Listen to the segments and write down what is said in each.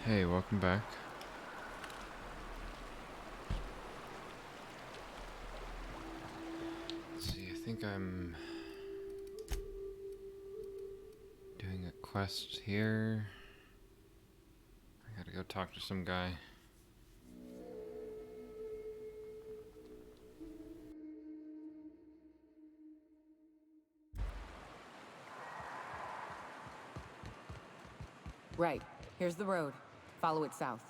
Hey, welcome back. Let's see, I think I'm doing a quest here. I gotta go talk to some guy. Right. Here's the road. Follow it south.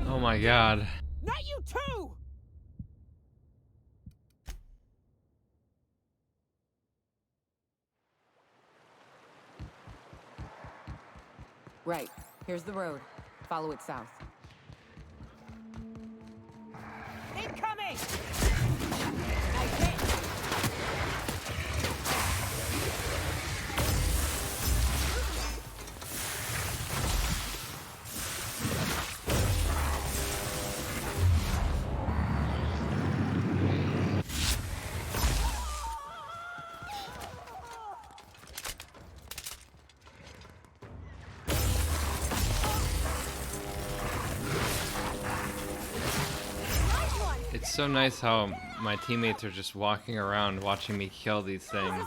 Oh my god. Not you too! Right. Here's the road. Follow it south. Incoming! I hit! It's so nice how my teammates are just walking around watching me kill these things.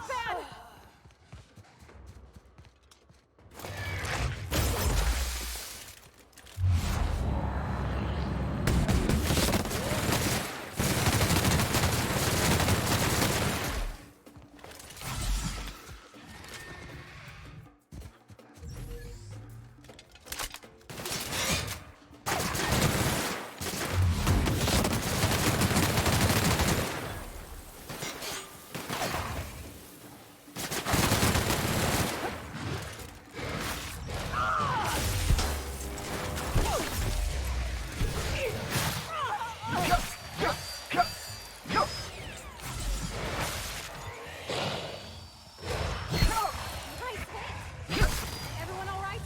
Everyone all right?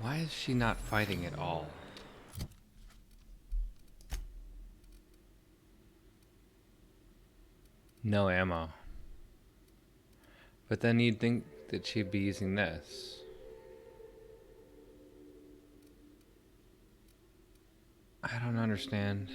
Why is she not fighting at all? No ammo. But then you'd think that she'd be using this. I don't understand.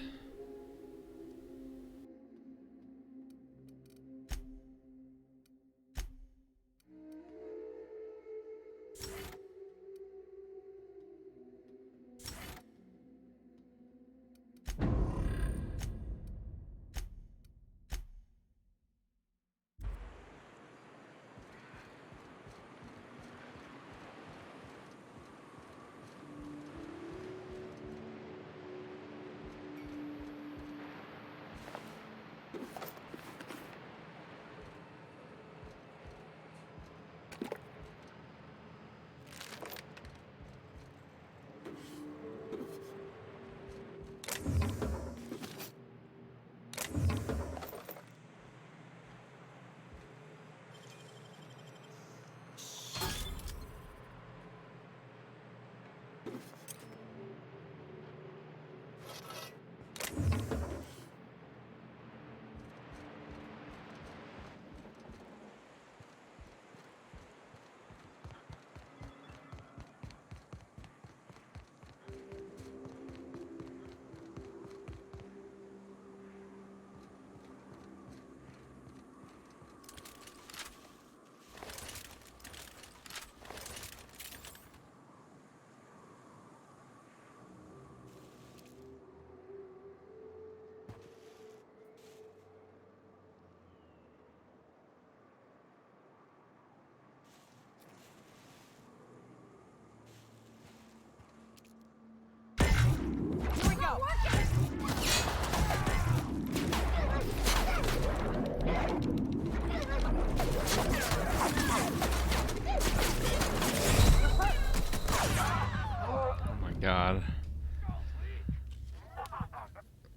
God.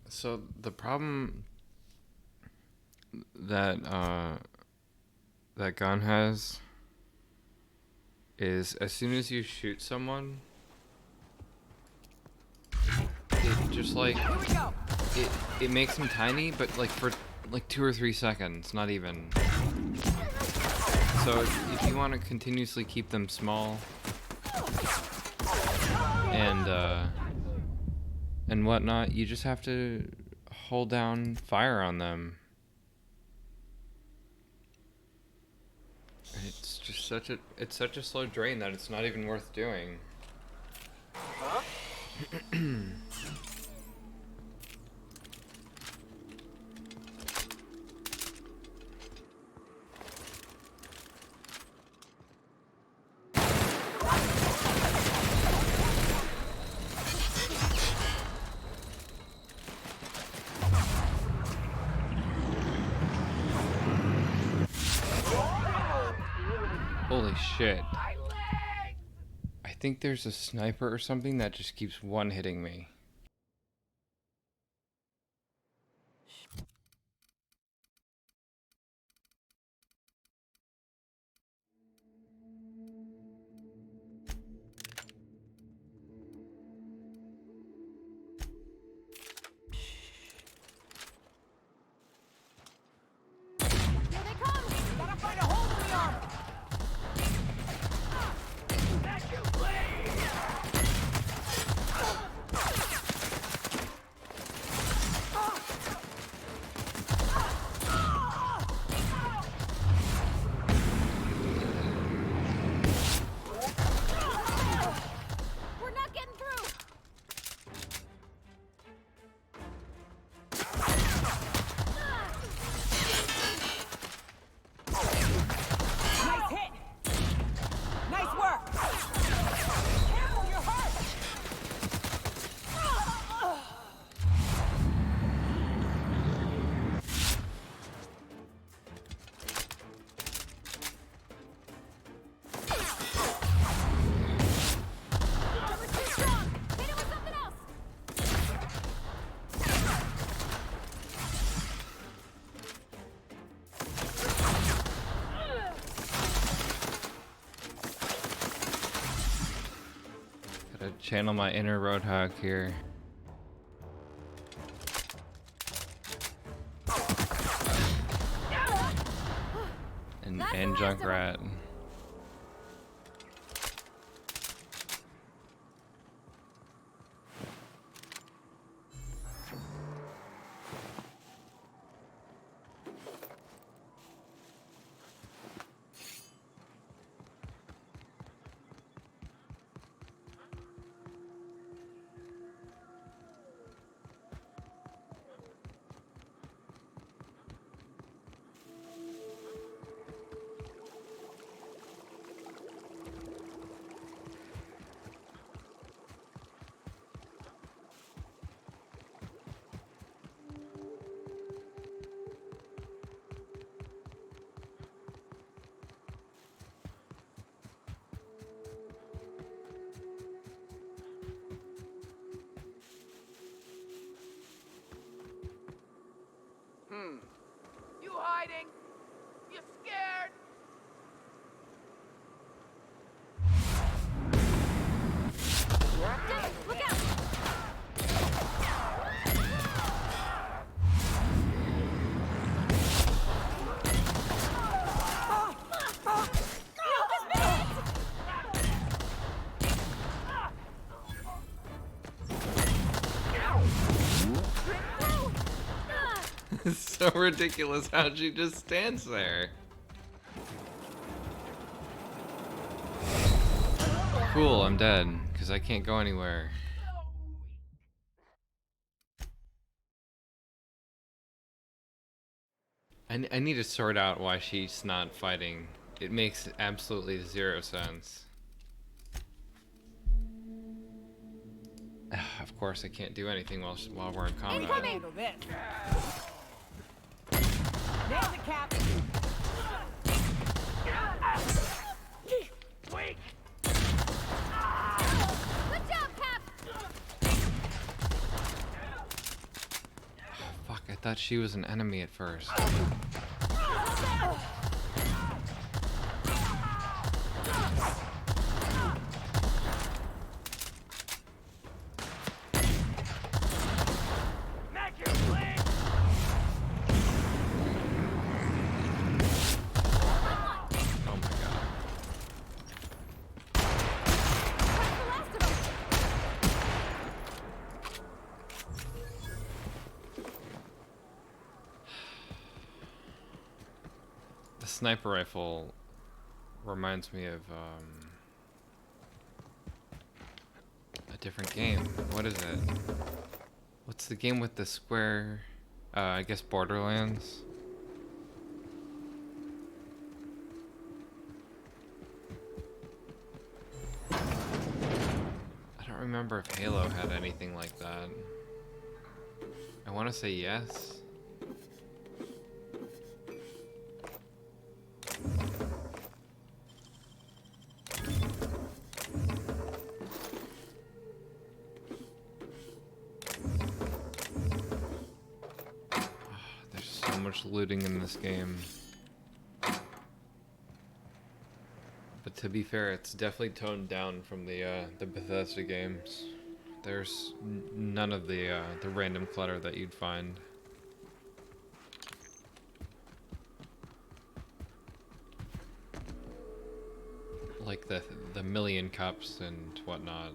So the problem that that gun has is as soon as you shoot someone, it just like it makes them tiny, but like for like 2 or 3 seconds, not even. So if you want to continuously keep them small and whatnot, you just have to hold down fire on them. It's just such a slow drain that it's not even worth doing. Huh? Holy shit. I think there's a sniper or something that just keeps one-hitting me. Here they come! Gotta find a hole in the armor! That you We're not getting through! Nice hit! Nice work! Careful, you're hurt! Cover's too strong! Hit it with something else! Gotta channel my inner Roadhog here. And Junkrat. You hiding? You scared? Dang, look out! It's so ridiculous how she just stands there. Cool, I'm dead, because I can't go anywhere. I need to sort out why she's not fighting. It makes absolutely 0 sense. Of course, I can't do anything while we're in combat. Incoming! Handle this. Nailed it, Cap! Weak! Good job, Cap! thought she was an enemy at first. Oh my god. The sniper rifle reminds me of a different game. What is it? What's the game with the square? I guess Borderlands. I don't remember if Halo had anything like that. I want to say yes. There's so much looting in this game. But to be fair, it's definitely toned down from the Bethesda games. There's none of the random clutter that you'd find. Like the million cups and whatnot.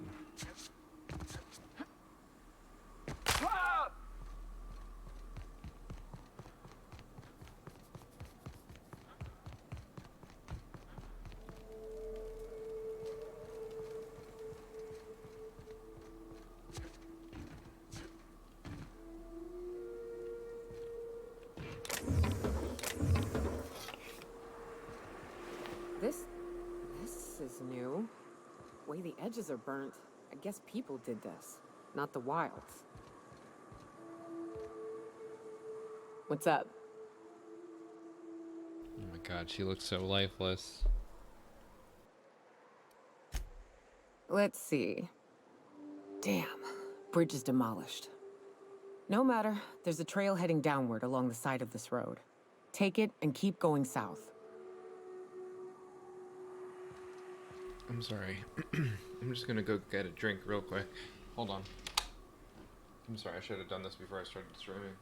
This is new. Way the edges are burnt. I guess people did this, not the wilds. What's up? Oh my god, she looks so lifeless. Let's see. Damn, bridge is demolished. No matter, there's a trail heading downward along the side of this road. Take it and keep going south. I'm sorry. I'm just gonna go get a drink real quick. Hold on. I'm sorry, I should have done this before I started streaming.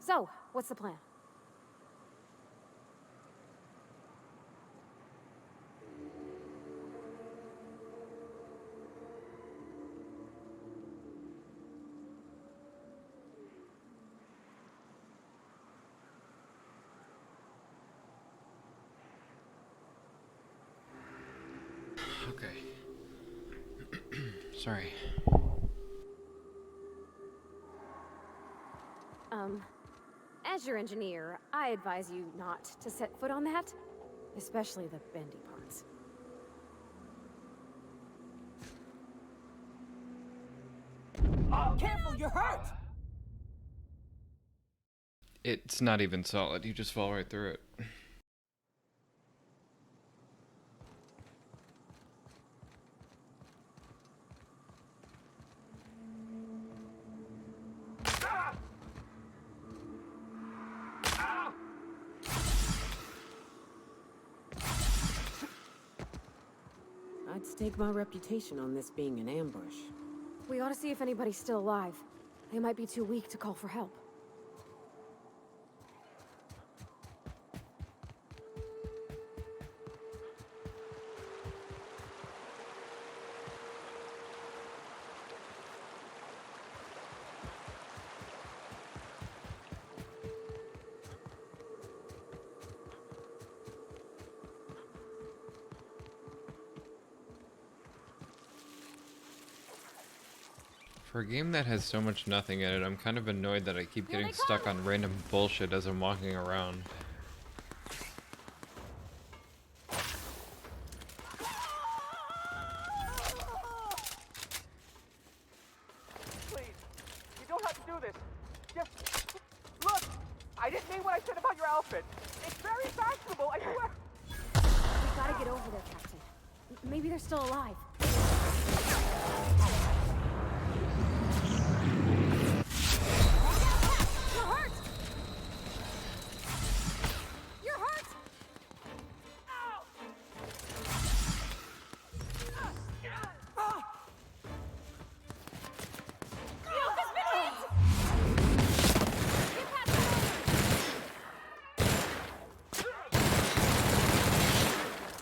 So, what's the plan? Okay. Sorry. As your engineer, I advise you not to set foot on that, especially the bendy parts. Careful, you're hurt! It's not even solid, you just fall right through it. I'd stake my reputation on this being an ambush. We ought to see if anybody's still alive. They might be too weak to call for help. For a game that has so much nothing in it, I'm kind of annoyed that I keep Here getting they stuck come! on random bullshit as I'm walking around. Please, you don't have to do this. Just look. I didn't mean what I said about your outfit. It's very fashionable. I swear. We gotta get over there, Captain. Maybe they're still alive. You're hurt! You're hurt! You've been hit! Get past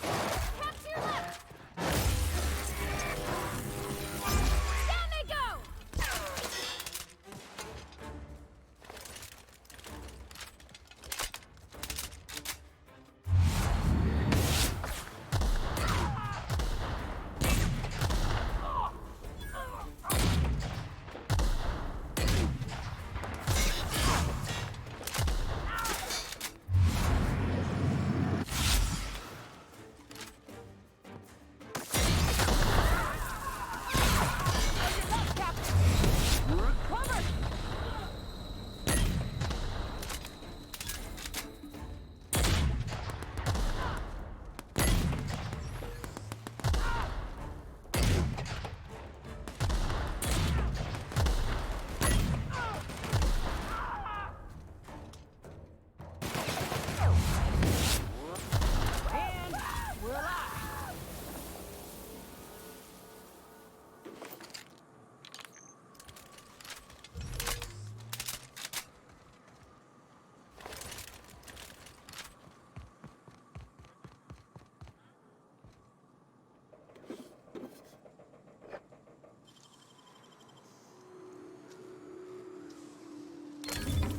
the Cap to your left! Down they go! And we're alive!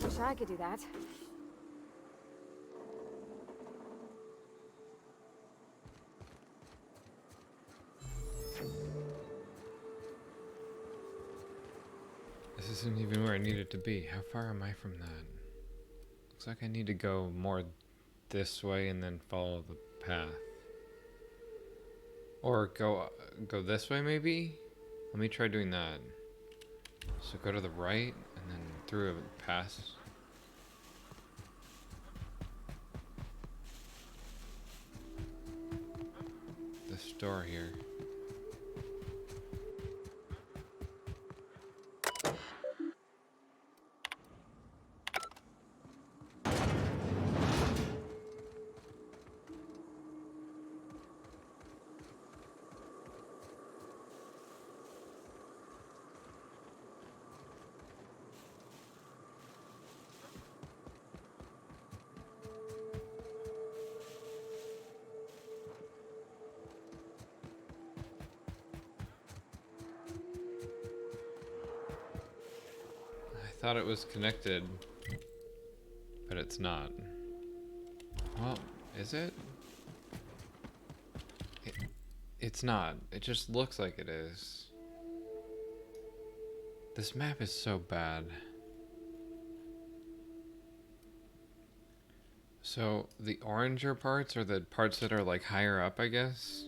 Wish I could do that. This isn't even where I needed to be. How far am I from that? Looks like I need to go more this way and then follow the path. Or go this way maybe? Let me try doing that. So go to the right and then through a pass. This door here. I thought it was connected, but it's not. Well, is it? It's not. It just looks like it is. This map is so bad. So the oranger parts are the parts that are like higher up, I guess.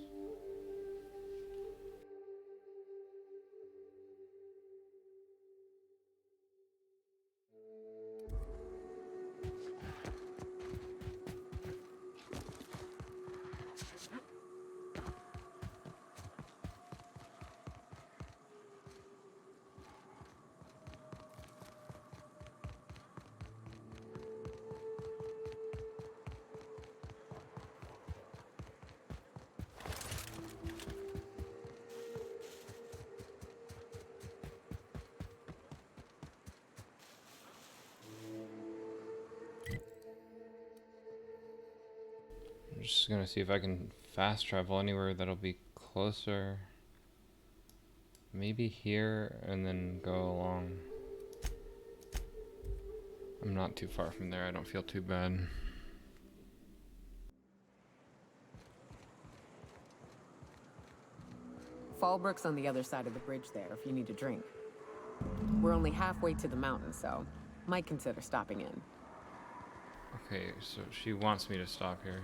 just gonna see if I can fast travel anywhere that'll be closer. Maybe here and then go along. I'm not too far from there. I don't feel too bad. Fallbrook's on the other side of the bridge there if you need a drink. We're only halfway to the mountain, so might consider stopping in. Okay, so she wants me to stop here.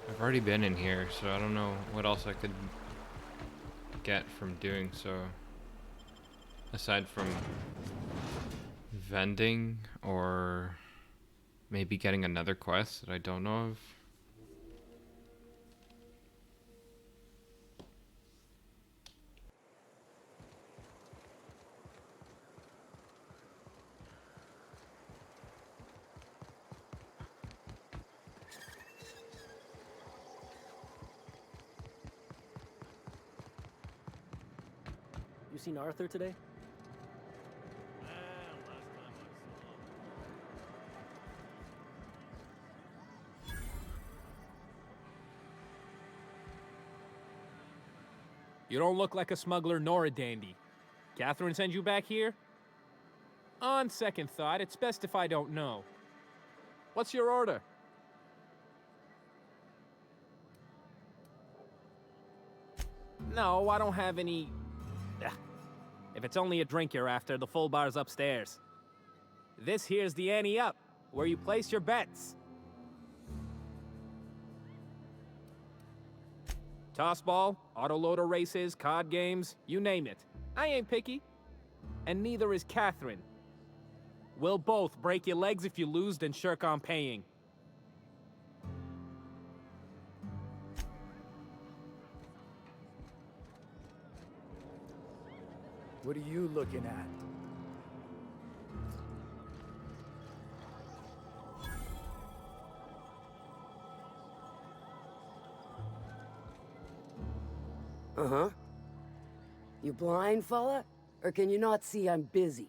I've already been in here, so I don't know what else I could get from doing so. Aside from vending or maybe getting another quest that I don't know of. You seen Arthur today? You don't look like a smuggler nor a dandy. Catherine send you back here? On second thought, it's best if I don't know. What's your order? No, I don't have any... If it's only a drink you're after, the full bar's upstairs. This here's the ante up, where you place your bets. Tossball, autoloader races, card games, you name it. I ain't picky. And neither is Catherine. We'll both break your legs if you lose, then shirk on paying. What are you looking at? Uh-huh. You blind, fella? Or can you not see I'm busy?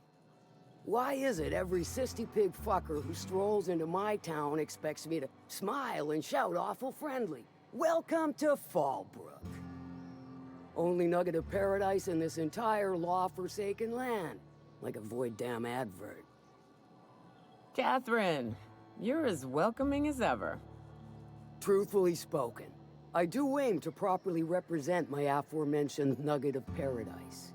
Why is it every sissy pig fucker who strolls into my town expects me to smile and shout awful friendly? Welcome to Fallbrook. Only nugget of paradise in this entire law-forsaken land. Like a void damn advert. Catherine, you're as welcoming as ever. Truthfully spoken, I do aim to properly represent my aforementioned nugget of paradise.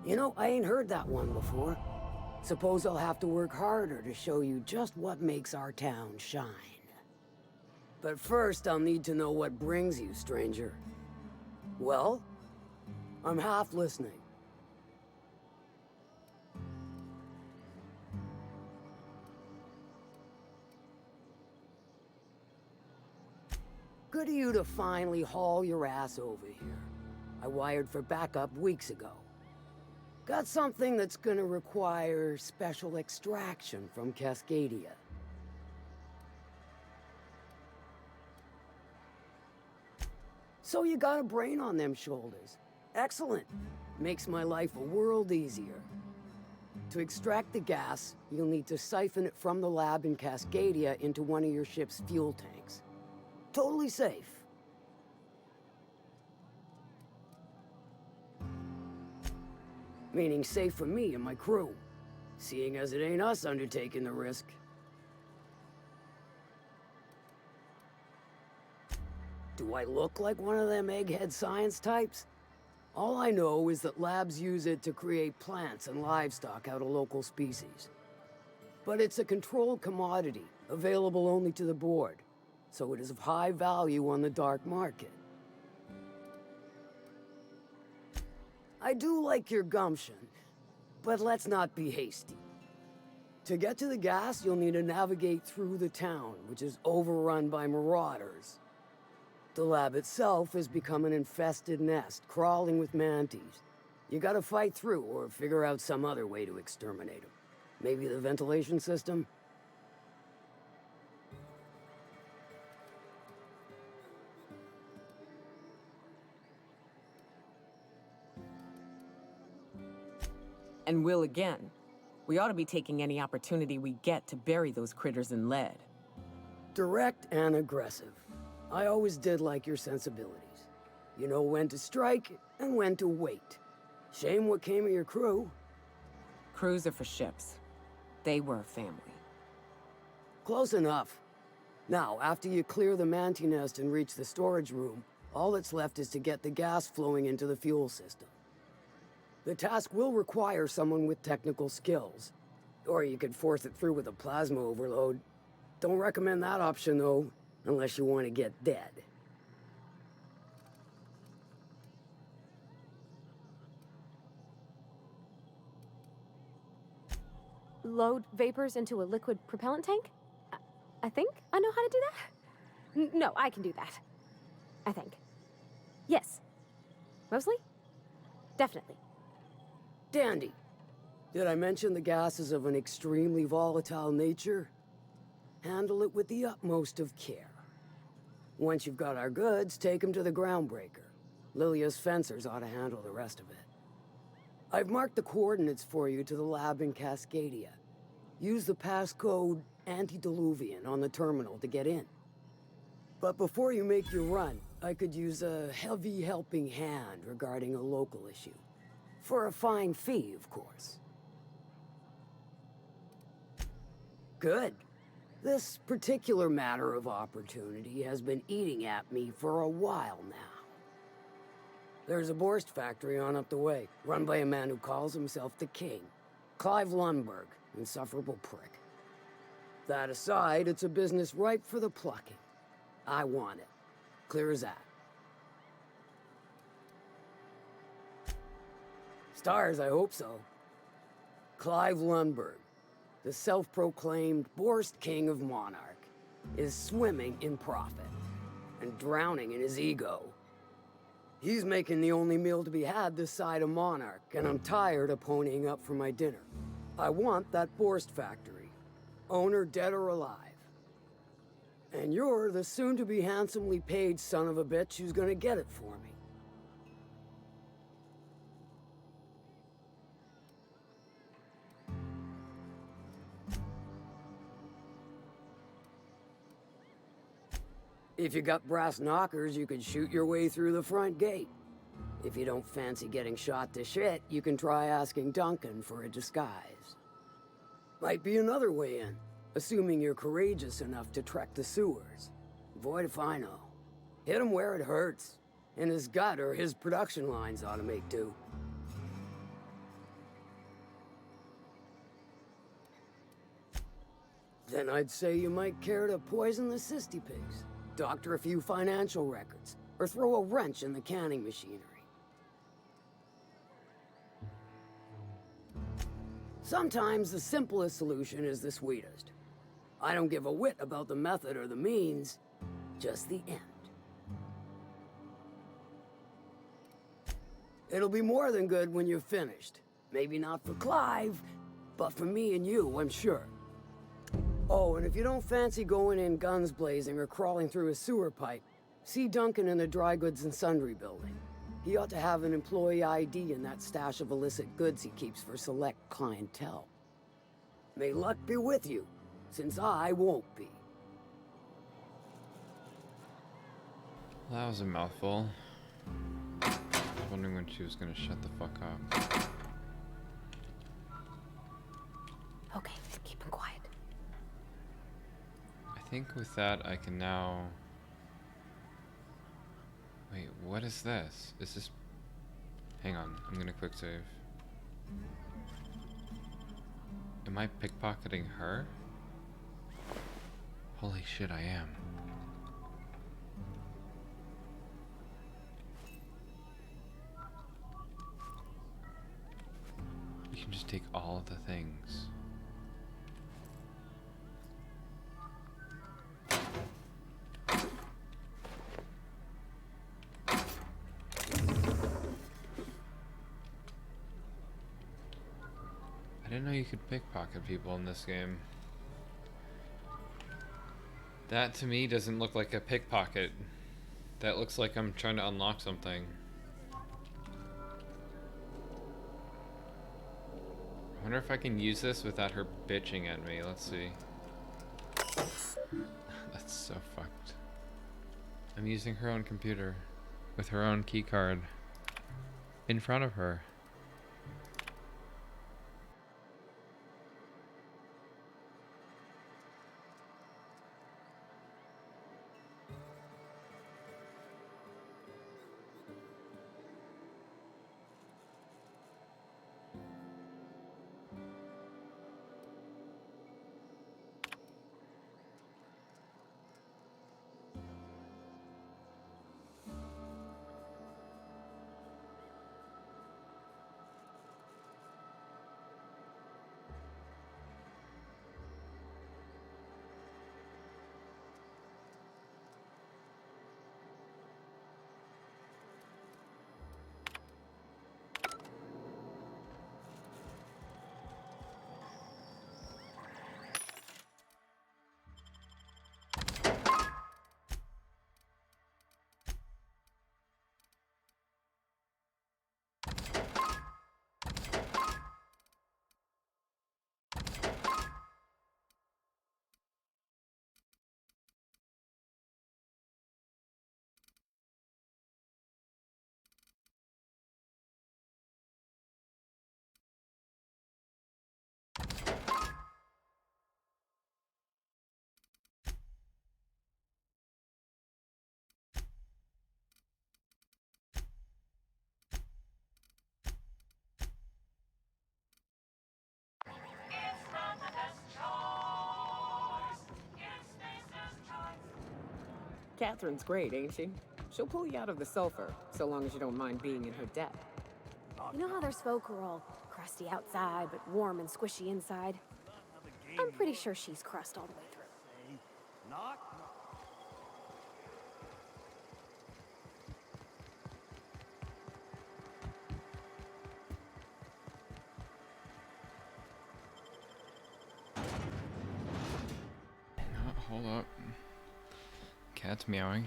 You know, I ain't heard that one before. Suppose I'll have to work harder to show you just what makes our town shine. But first, I'll need to know what brings you, stranger. Well, I'm half listening. Good of you to finally haul your ass over here. I wired for backup weeks ago. Got something that's gonna require special extraction from Cascadia. So you got a brain on them shoulders. Excellent. Makes my life a world easier. To extract the gas, you'll need to siphon it from the lab in Cascadia into one of your ship's fuel tanks. Totally safe. Meaning safe for me and my crew, seeing as it ain't us undertaking the risk. Do I look like one of them egghead science types? All I know is that labs use it to create plants and livestock out of local species. But it's a controlled commodity, available only to the board, so it is of high value on the dark market. I do like your gumption, but let's not be hasty. To get to the gas, you'll need to navigate through the town, which is overrun by marauders. The lab itself has become an infested nest, crawling with mantis. You gotta fight through or figure out some other way to exterminate them. Maybe the ventilation system? And will again. We ought to be taking any opportunity we get to bury those critters in lead. Direct and aggressive. I always did like your sensibilities. You know when to strike and when to wait. Shame what came of your crew. Crews are for ships. They were a family. Close enough. Now, after you clear the manti nest and reach the storage room, all that's left is to get the gas flowing into the fuel system. The task will require someone with technical skills. Or you could force it through with a plasma overload. Don't recommend that option, though, unless you want to get dead. Load vapors into a liquid propellant tank? I think I know how to do that. No, I can do that. I think. Yes. Mostly? Definitely. Dandy. Did I mention the gas is of an extremely volatile nature? Handle it with the utmost of care. Once you've got our goods, take them to the groundbreaker. Lilia's fencers ought to handle the rest of it. I've marked the coordinates for you to the lab in Cascadia. Use the passcode Antediluvian on the terminal to get in. But before you make your run, I could use a heavy helping hand regarding a local issue. For a fine fee, of course. Good. This particular matter of opportunity has been eating at me for a while now. There's a Borst factory on up the way, run by a man who calls himself the King. Clive Lundberg, insufferable prick. That aside, it's a business ripe for the plucking. I want it. Clear as that. Stars, I hope so. Clive Lundberg, the self-proclaimed Borst King of Monarch, is swimming in profit and drowning in his ego. He's making the only meal to be had this side of Monarch, and I'm tired of ponying up for my dinner. I want that Borst factory, owner dead or alive. And you're the soon-to-be handsomely paid son of a bitch who's gonna get it for me. If you got brass knockers, you could shoot your way through the front gate. If you don't fancy getting shot to shit, you can try asking Duncan for a disguise. Might be another way in, assuming you're courageous enough to trek the sewers. Void if I know. Hit him where it hurts. In his gut or his production lines ought to make do. Then I'd say you might care to poison the cysty pigs. Doctor a few financial records, or throw a wrench in the canning machinery. Sometimes the simplest solution is the sweetest. I don't give a whit about the method or the means, just the end. It'll be more than good when you're finished. Maybe not for Clive, but for me and you, I'm sure. Oh, and if you don't fancy going in guns blazing or crawling through a sewer pipe, see Duncan in the dry goods and sundry building. He ought to have an employee ID in that stash of illicit goods he keeps for select clientele. May luck be with you, since I won't be. That was a mouthful. I was wondering when she was gonna shut the fuck up. Okay, keep him quiet. I think with that I can now... Wait, what is this? Is this... Hang on, I'm gonna quick save. Am I pickpocketing her? Holy shit, I am. You can just take all of the things. I didn't know you could pickpocket people in this game. That to me doesn't look like a pickpocket. That looks like I'm trying to unlock something. I wonder if I can use this without her bitching at me. Let's see. That's so fucked. I'm using her own computer with her own key card in front of her. Catherine's great, ain't she? She'll pull you out of the sulfur, so long as you don't mind being in her debt. You know how there's folk who are all crusty outside, but warm and squishy inside? I'm pretty sure she's crust all the way through. Oh, hold up. Cat's meowing.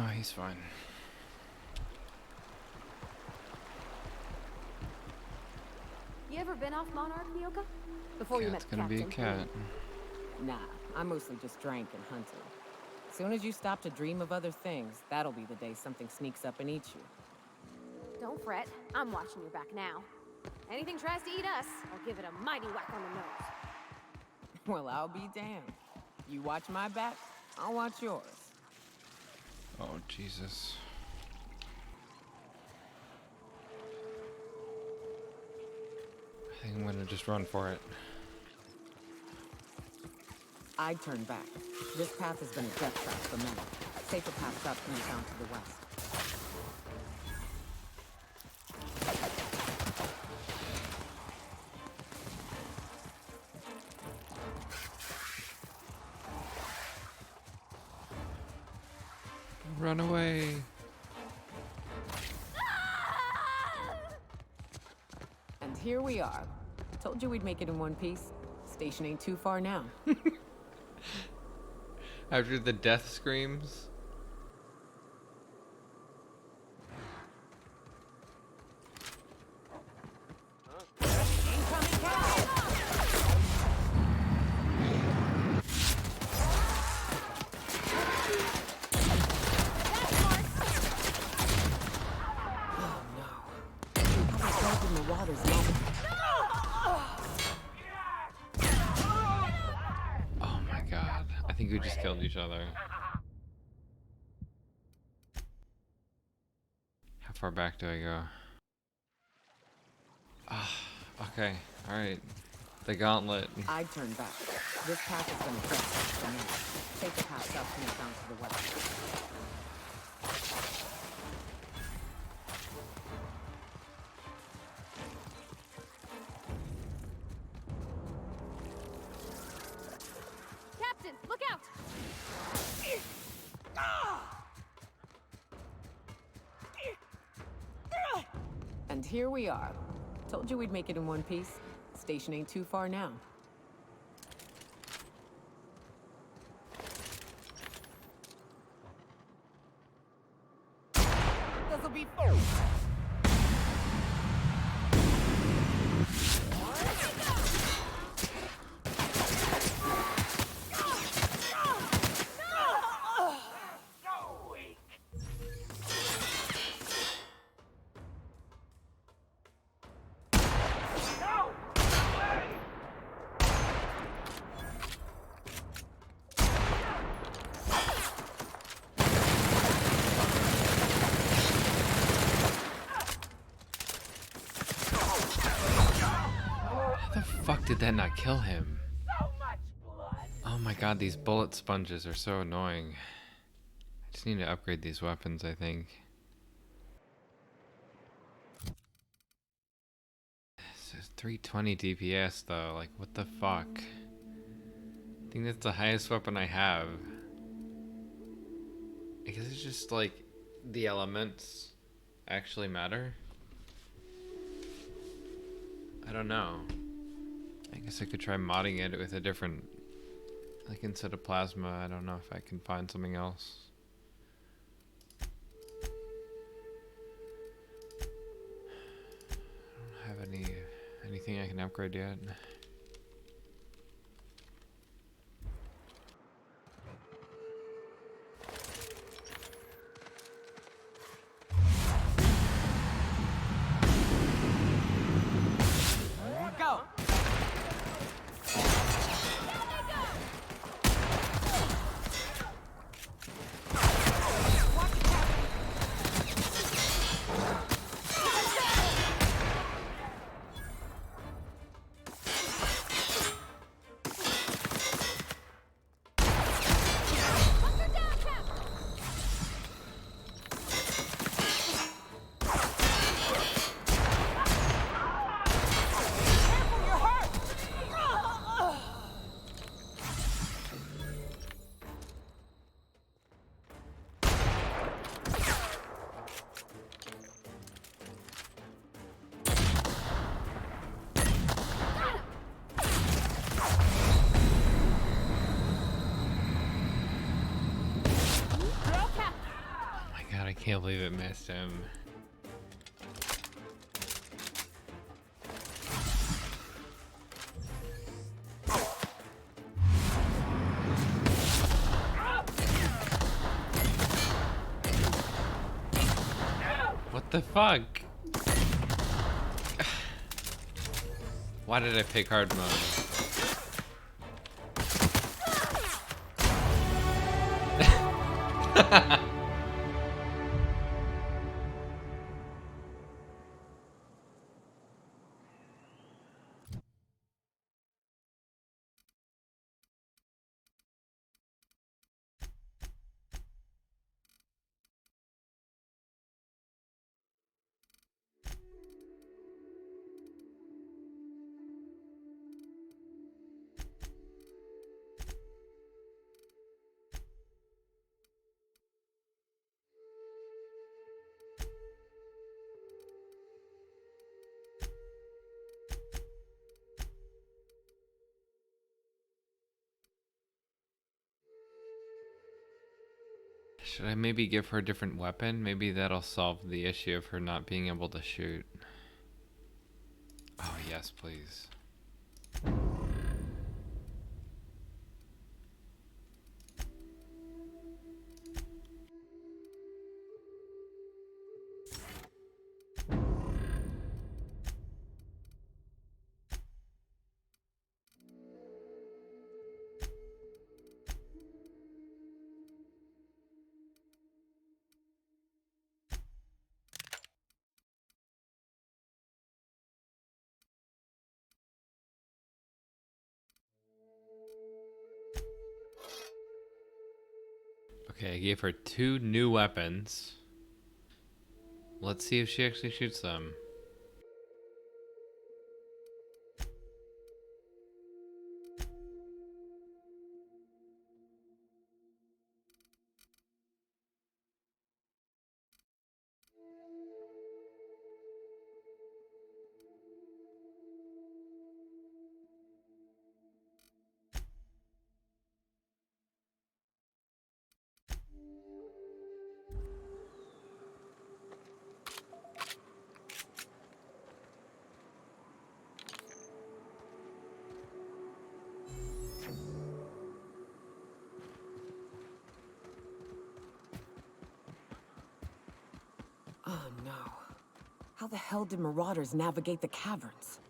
Oh, he's fine. You ever been off Monarch, Mioka? Before you met Cat's the gonna be a captain? cat. Nah, I mostly just drank and hunted. Soon as you stop to dream of other things, that'll be the day something sneaks up and eats you. Don't fret. I'm watching your back now. Anything tries to eat us, I'll give it a mighty whack on the nose. Well, I'll be damned. You watch my back, I'll watch yours. Oh, Jesus. I think I'm gonna just run for it. I'd turn back. This path has been a death trap for many. Safer paths up lead down to the west. Run away. And here we are. Told you we'd make it in one piece. Station ain't too far now. After the death screams. The water's low. just killed each other. How far back do I go? Ah, okay, alright. The gauntlet. I'd turn back. This path has been pressed for me. Take the path south and down to the west. Captain, look out! And here we are. Told you we'd make it in one piece. Station ain't too far now. This'll be fun. How the fuck did that not kill him? Oh my god, these bullet sponges are so annoying. I just need to upgrade these weapons, I think. This is 320 DPS though, like what the fuck? I think that's the highest weapon I have. I guess it's just like the elements actually matter. I don't know. I guess I could try modding it with a different, like instead of plasma, I don't know if I can find something else. I don't have anything I can upgrade yet. I can't believe it missed him. What the fuck? Why did I pick hard mode? Should I maybe give her a different weapon? Maybe that'll solve the issue of her not being able to shoot. Oh, yes, please. Okay, I gave her 2 new weapons. Let's see if she actually shoots them. Oh no. How the hell did marauders navigate the caverns?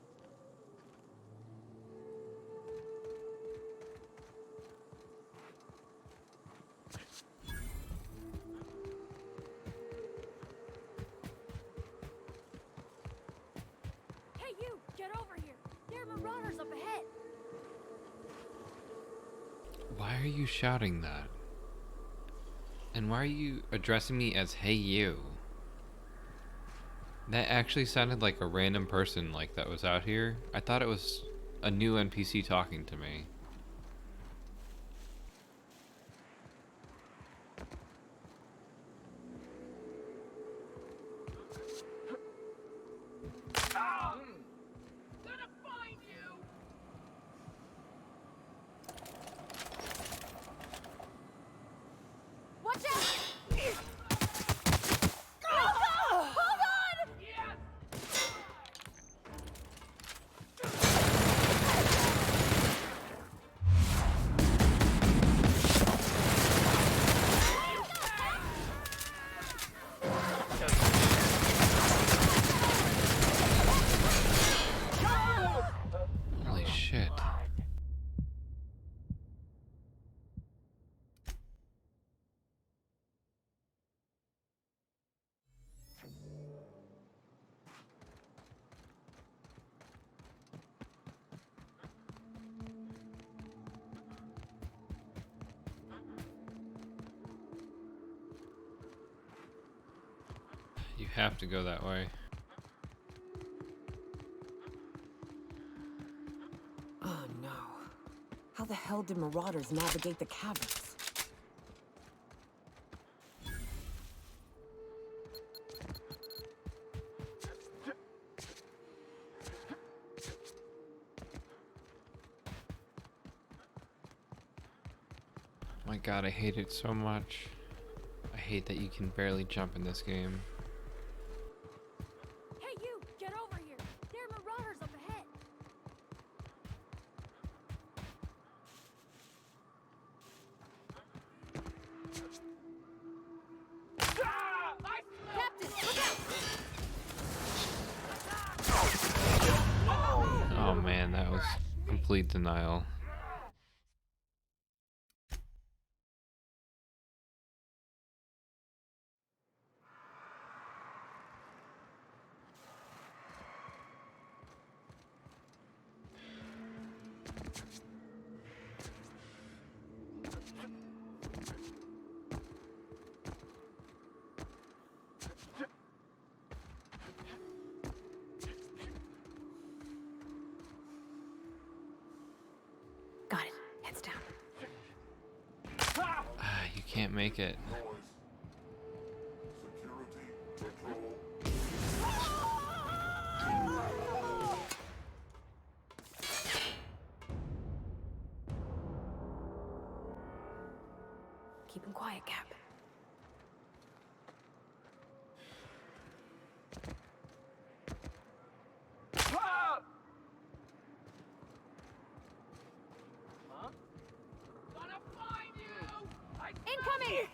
Hey, you! Get over here! There are marauders up ahead! Why are you shouting that? And why are you addressing me as "Hey you"? That actually sounded like a random person like that was out here. I thought it was a new NPC talking to me. Watch out! Hold on! Holy shit. You have to go that way. Oh no. How the hell did marauders navigate the caverns? My god, I hate it so much. I hate that you can barely jump in this game. Hey, you! Get over here! There are marauders up ahead! Captain, look out! Oh man, that was complete denial. Got it. Heads down. Ah, you can't make it. Keep him quiet, Cap. Incoming!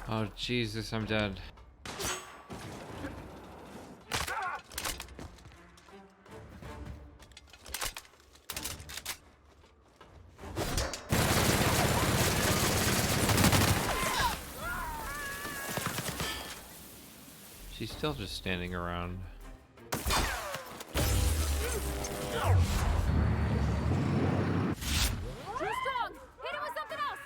Oh Jesus, I'm dead. She's still just standing around. Too strong! Hit it with something else!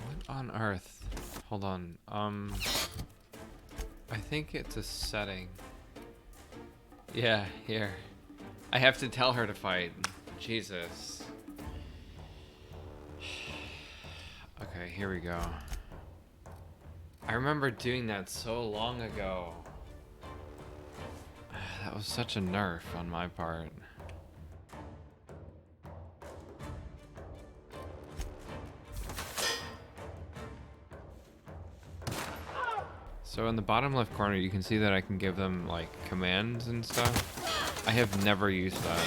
What on earth? Hold on. I think it's a setting. Yeah, here. I have to tell her to fight. Jesus. Okay, here we go. I remember doing that so long ago. That was such a nerf on my part. So in the bottom left corner, you can see that I can give them like commands and stuff. I have never used that.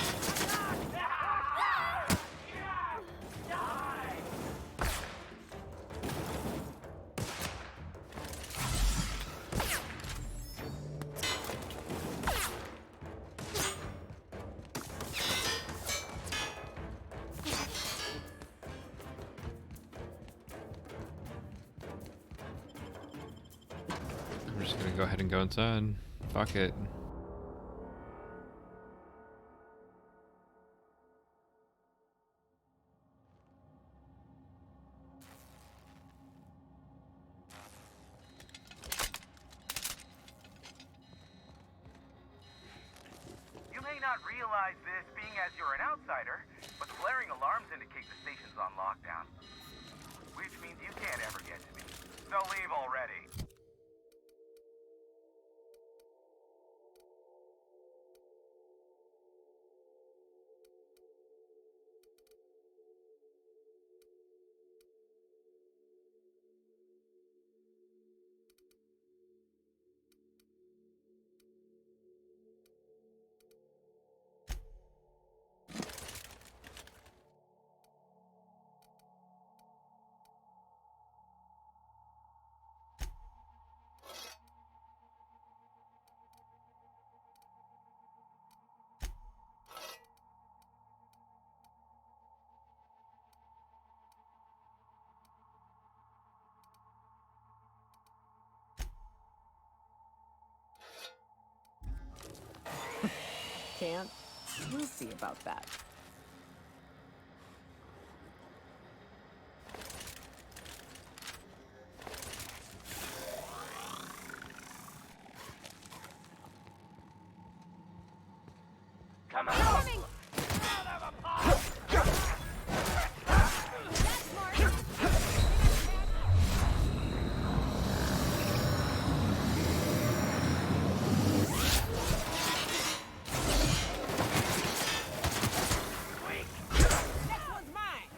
I'm just gonna go ahead and go inside. Fuck it. You may not realize this being as you're an outsider, but the blaring alarms indicate the station's on lockdown. Which means you can't ever get to me. So leave already. Can't? We'll see about that. Come on! Coming! That's smart! Next one's mine!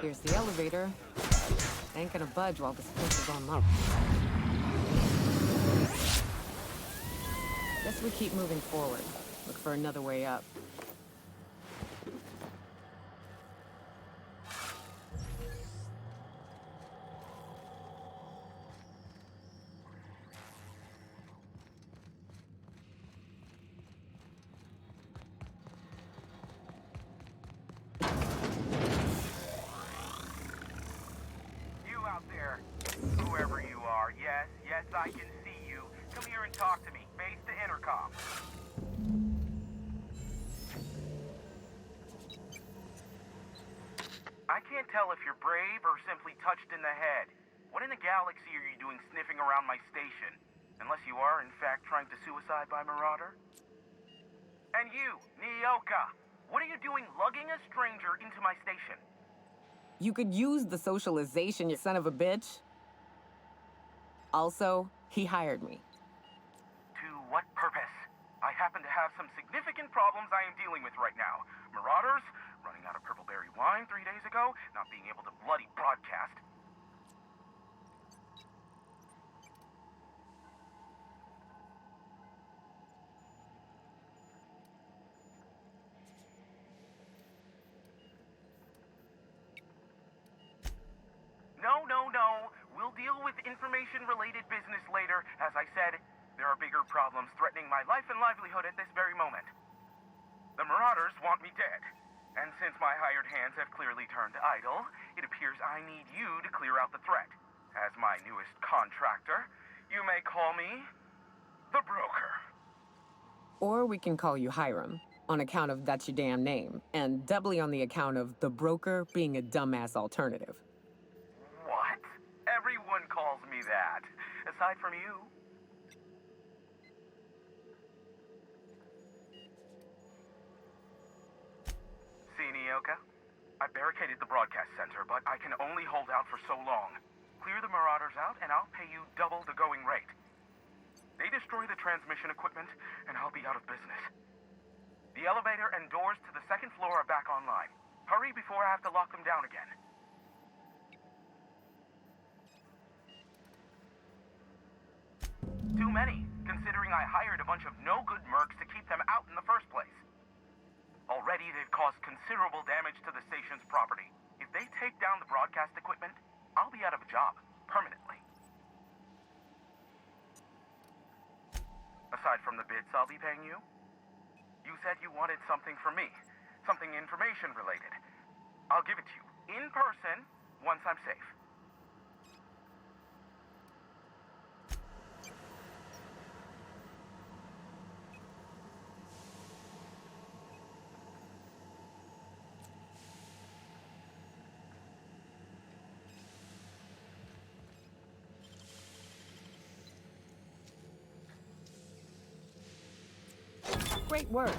Here's the elevator. Ain't gonna budge while this place is on low. Guess we keep moving forward. Look for another way up. You out there, whoever you are, yes, I can see you. Come here and talk to me. Face to intercom. I can't tell if you're brave or simply touched in the head. What in the galaxy are you doing sniffing around my station? Unless you are, in fact, trying to suicide by Marauder? And you, Nyoka, what are you doing lugging a stranger into my station? You could use the socialization, you son of a bitch. Also, he hired me. To what purpose? I happen to have some significant problems I am dealing with right now. Marauders, running out of purple berry wine 3 days ago, not being able to bloody broadcast. No. We'll deal with information-related business later. As I said, There are bigger problems threatening my life and livelihood at this very moment. The Marauders want me dead. And since my hired hands have clearly turned idle, it appears I need you to clear out the threat. As my newest contractor, you may call me the Broker. Or we can call you Hiram, on account of that's your damn name, and doubly on the account of the broker being a dumbass alternative. What? Everyone calls me that. Aside from you. See, Nyoka? I barricaded the broadcast center, but I can only hold out for so long. Clear the Marauders out, and I'll pay you double the going rate. They destroy the transmission equipment, and I'll be out of business. The elevator and doors to the second floor are back online. Hurry before I have to lock them down again. Too many, considering I hired a bunch of no-good mercs to keep them out in the first place. Already, they've caused considerable damage to the station's property. If they take down the broadcast equipment, I'll be out of a job, permanently. Aside from the bits I'll be paying you, you said you wanted something from me, something information-related. I'll give it to you, in person, once I'm safe. Great work.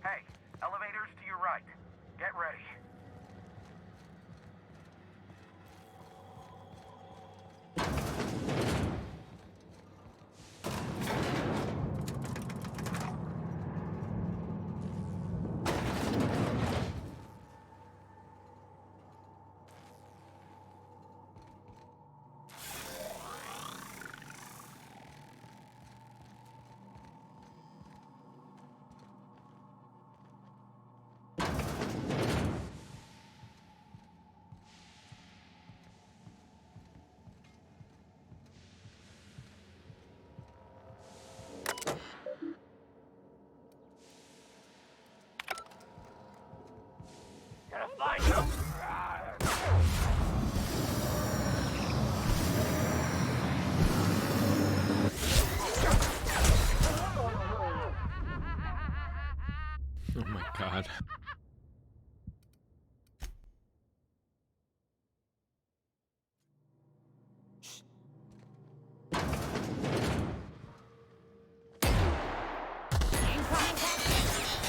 Hey, elevators to your right. Get ready. Oh my god.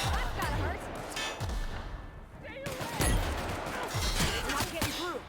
That's gotta hurt. I'm not getting through.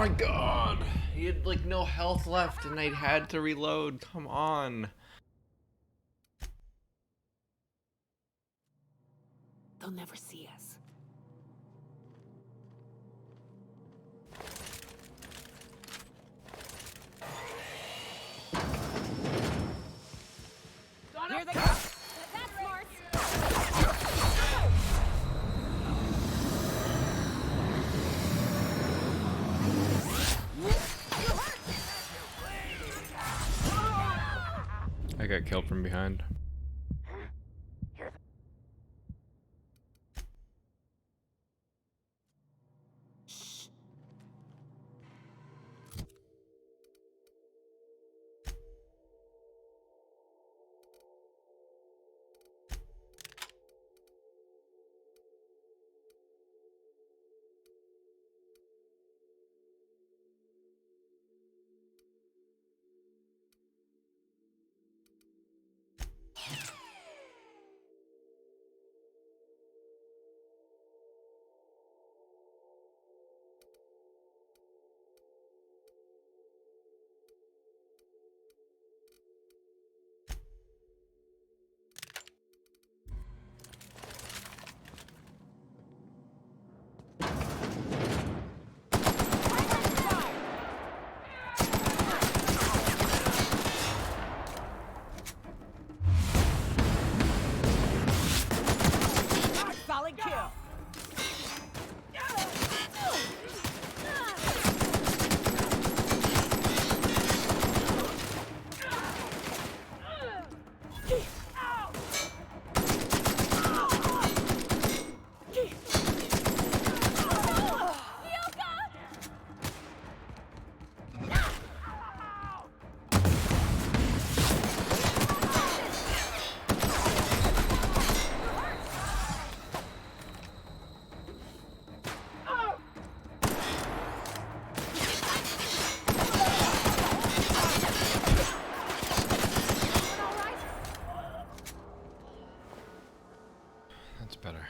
my god! He had like no health left and I had to reload. Come on. They'll never see us. Here they go! That's smart. I got killed from behind. Solid kill. That's better.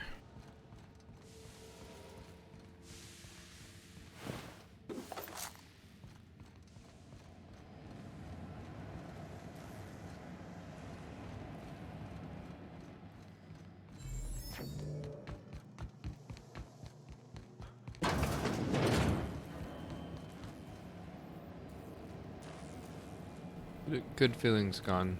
Good feelings gone.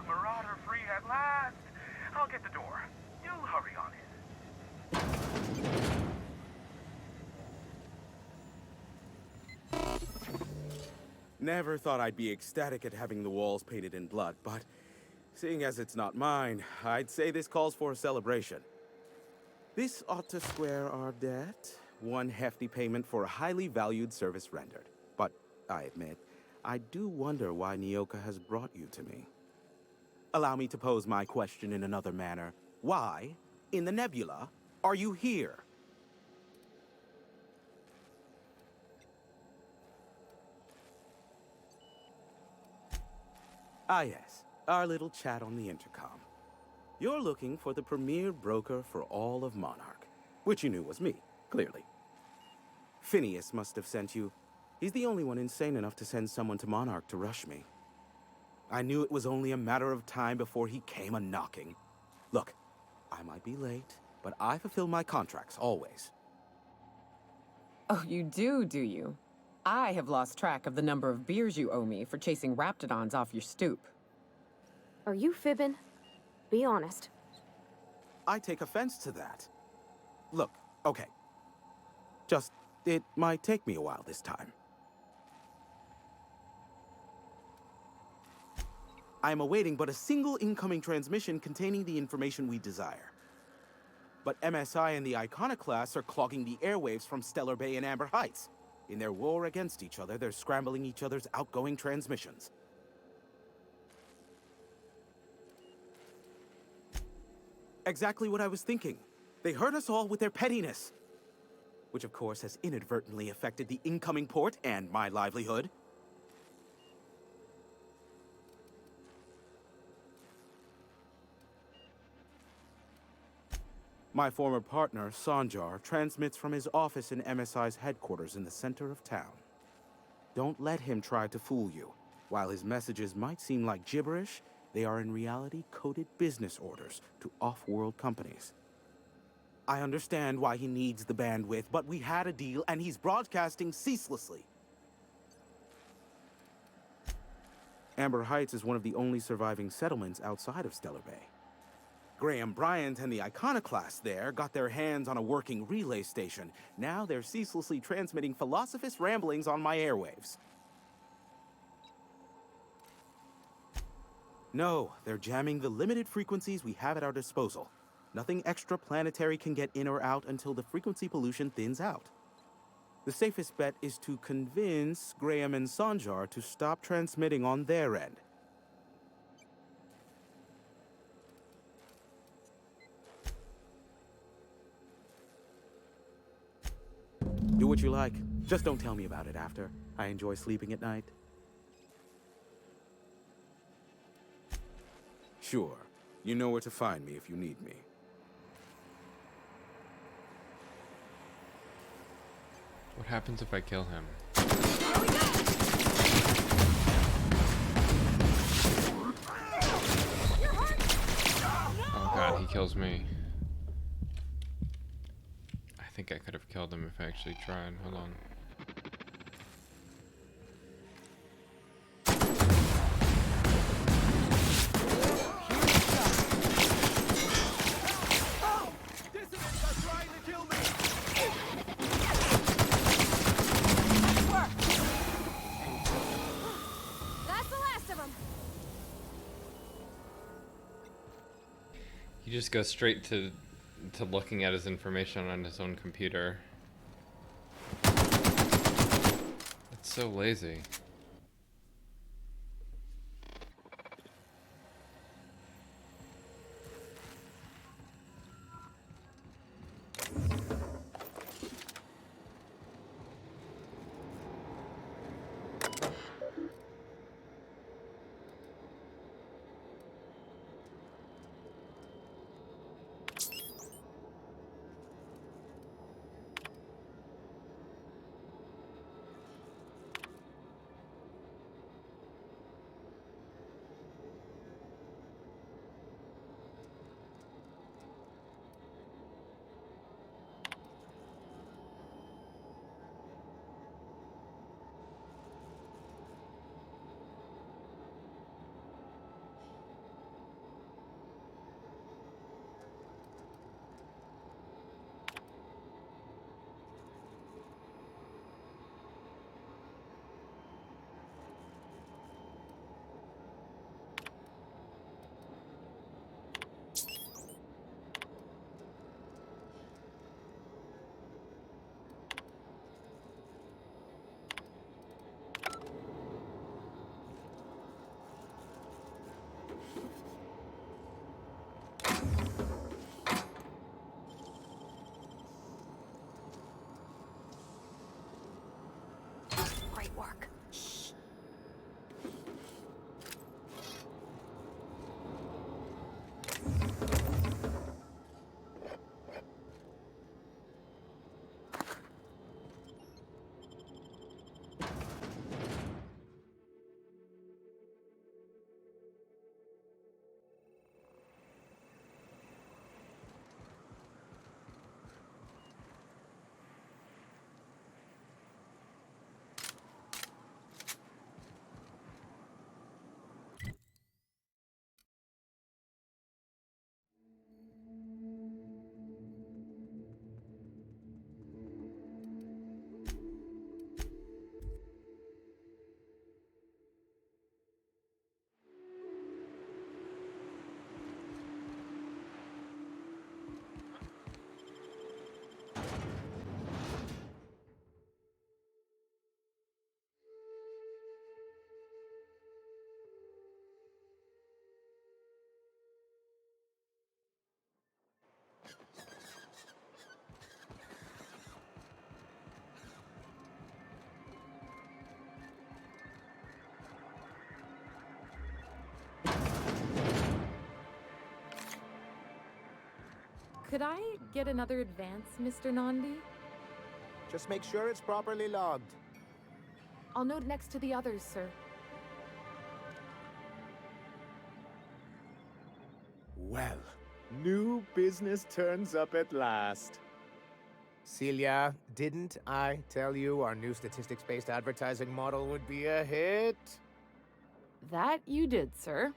Marauder free at last. I'll get the door. You hurry on in. Never thought I'd be ecstatic at having the walls painted in blood, but seeing as it's not mine, I'd say this calls for a celebration. This ought to square our debt. One hefty payment for a highly valued service rendered. But I admit, I do wonder why Nyoka has brought you to me. Allow me to pose my question in another manner. Why, in the nebula, are you here? Ah yes, our little chat on the intercom. You're looking for the premier broker for all of Monarch, which you knew was me, clearly. Phineas must have sent you. He's the only one insane enough to send someone to Monarch to rush me. I knew it was only a matter of time before he came a-knocking. Look, I might be late, but I fulfill my contracts, always. Oh, you do you? I have lost track of the number of beers you owe me for chasing raptidons off your stoop. Are you fibbing? Be honest. I take offense to that. Look, okay. It might take me a while this time. I am awaiting but a single incoming transmission containing the information we desire. But MSI and the Iconoclasts are clogging the airwaves from Stellar Bay and Amber Heights. In their war against each other, they're scrambling each other's outgoing transmissions. Exactly what I was thinking. They hurt us all with their pettiness. Which of course has inadvertently affected the incoming port and my livelihood. My former partner, Sanjar, transmits from his office in MSI's headquarters in the center of town. Don't let him try to fool you. While his messages might seem like gibberish, they are in reality coded business orders to off-world companies. I understand why he needs the bandwidth, but we had a deal and he's broadcasting ceaselessly. Amber Heights is one of the only surviving settlements outside of Stellar Bay. Graham Bryant and the Iconoclasts there got their hands on a working relay station. Now they're ceaselessly transmitting Philosophist ramblings on my airwaves. No, they're jamming the limited frequencies we have at our disposal. Nothing extraplanetary can get in or out until the frequency pollution thins out. The safest bet is to convince Graham and Sanjar to stop transmitting on their end. Do what you like. Just don't tell me about it after. I enjoy sleeping at night. Sure. You know where to find me if you need me. What happens if I kill him? Oh god, he kills me. I think I could have killed him if I actually tried. Hold on. He just goes straight to looking at his information on his own computer. It's so lazy. work. Could I get another advance, Mr. Nandi? Just make sure it's properly logged. I'll note next to the others, sir. Well, new business turns up at last. Celia, didn't I tell you our new statistics-based advertising model would be a hit? That you did, sir.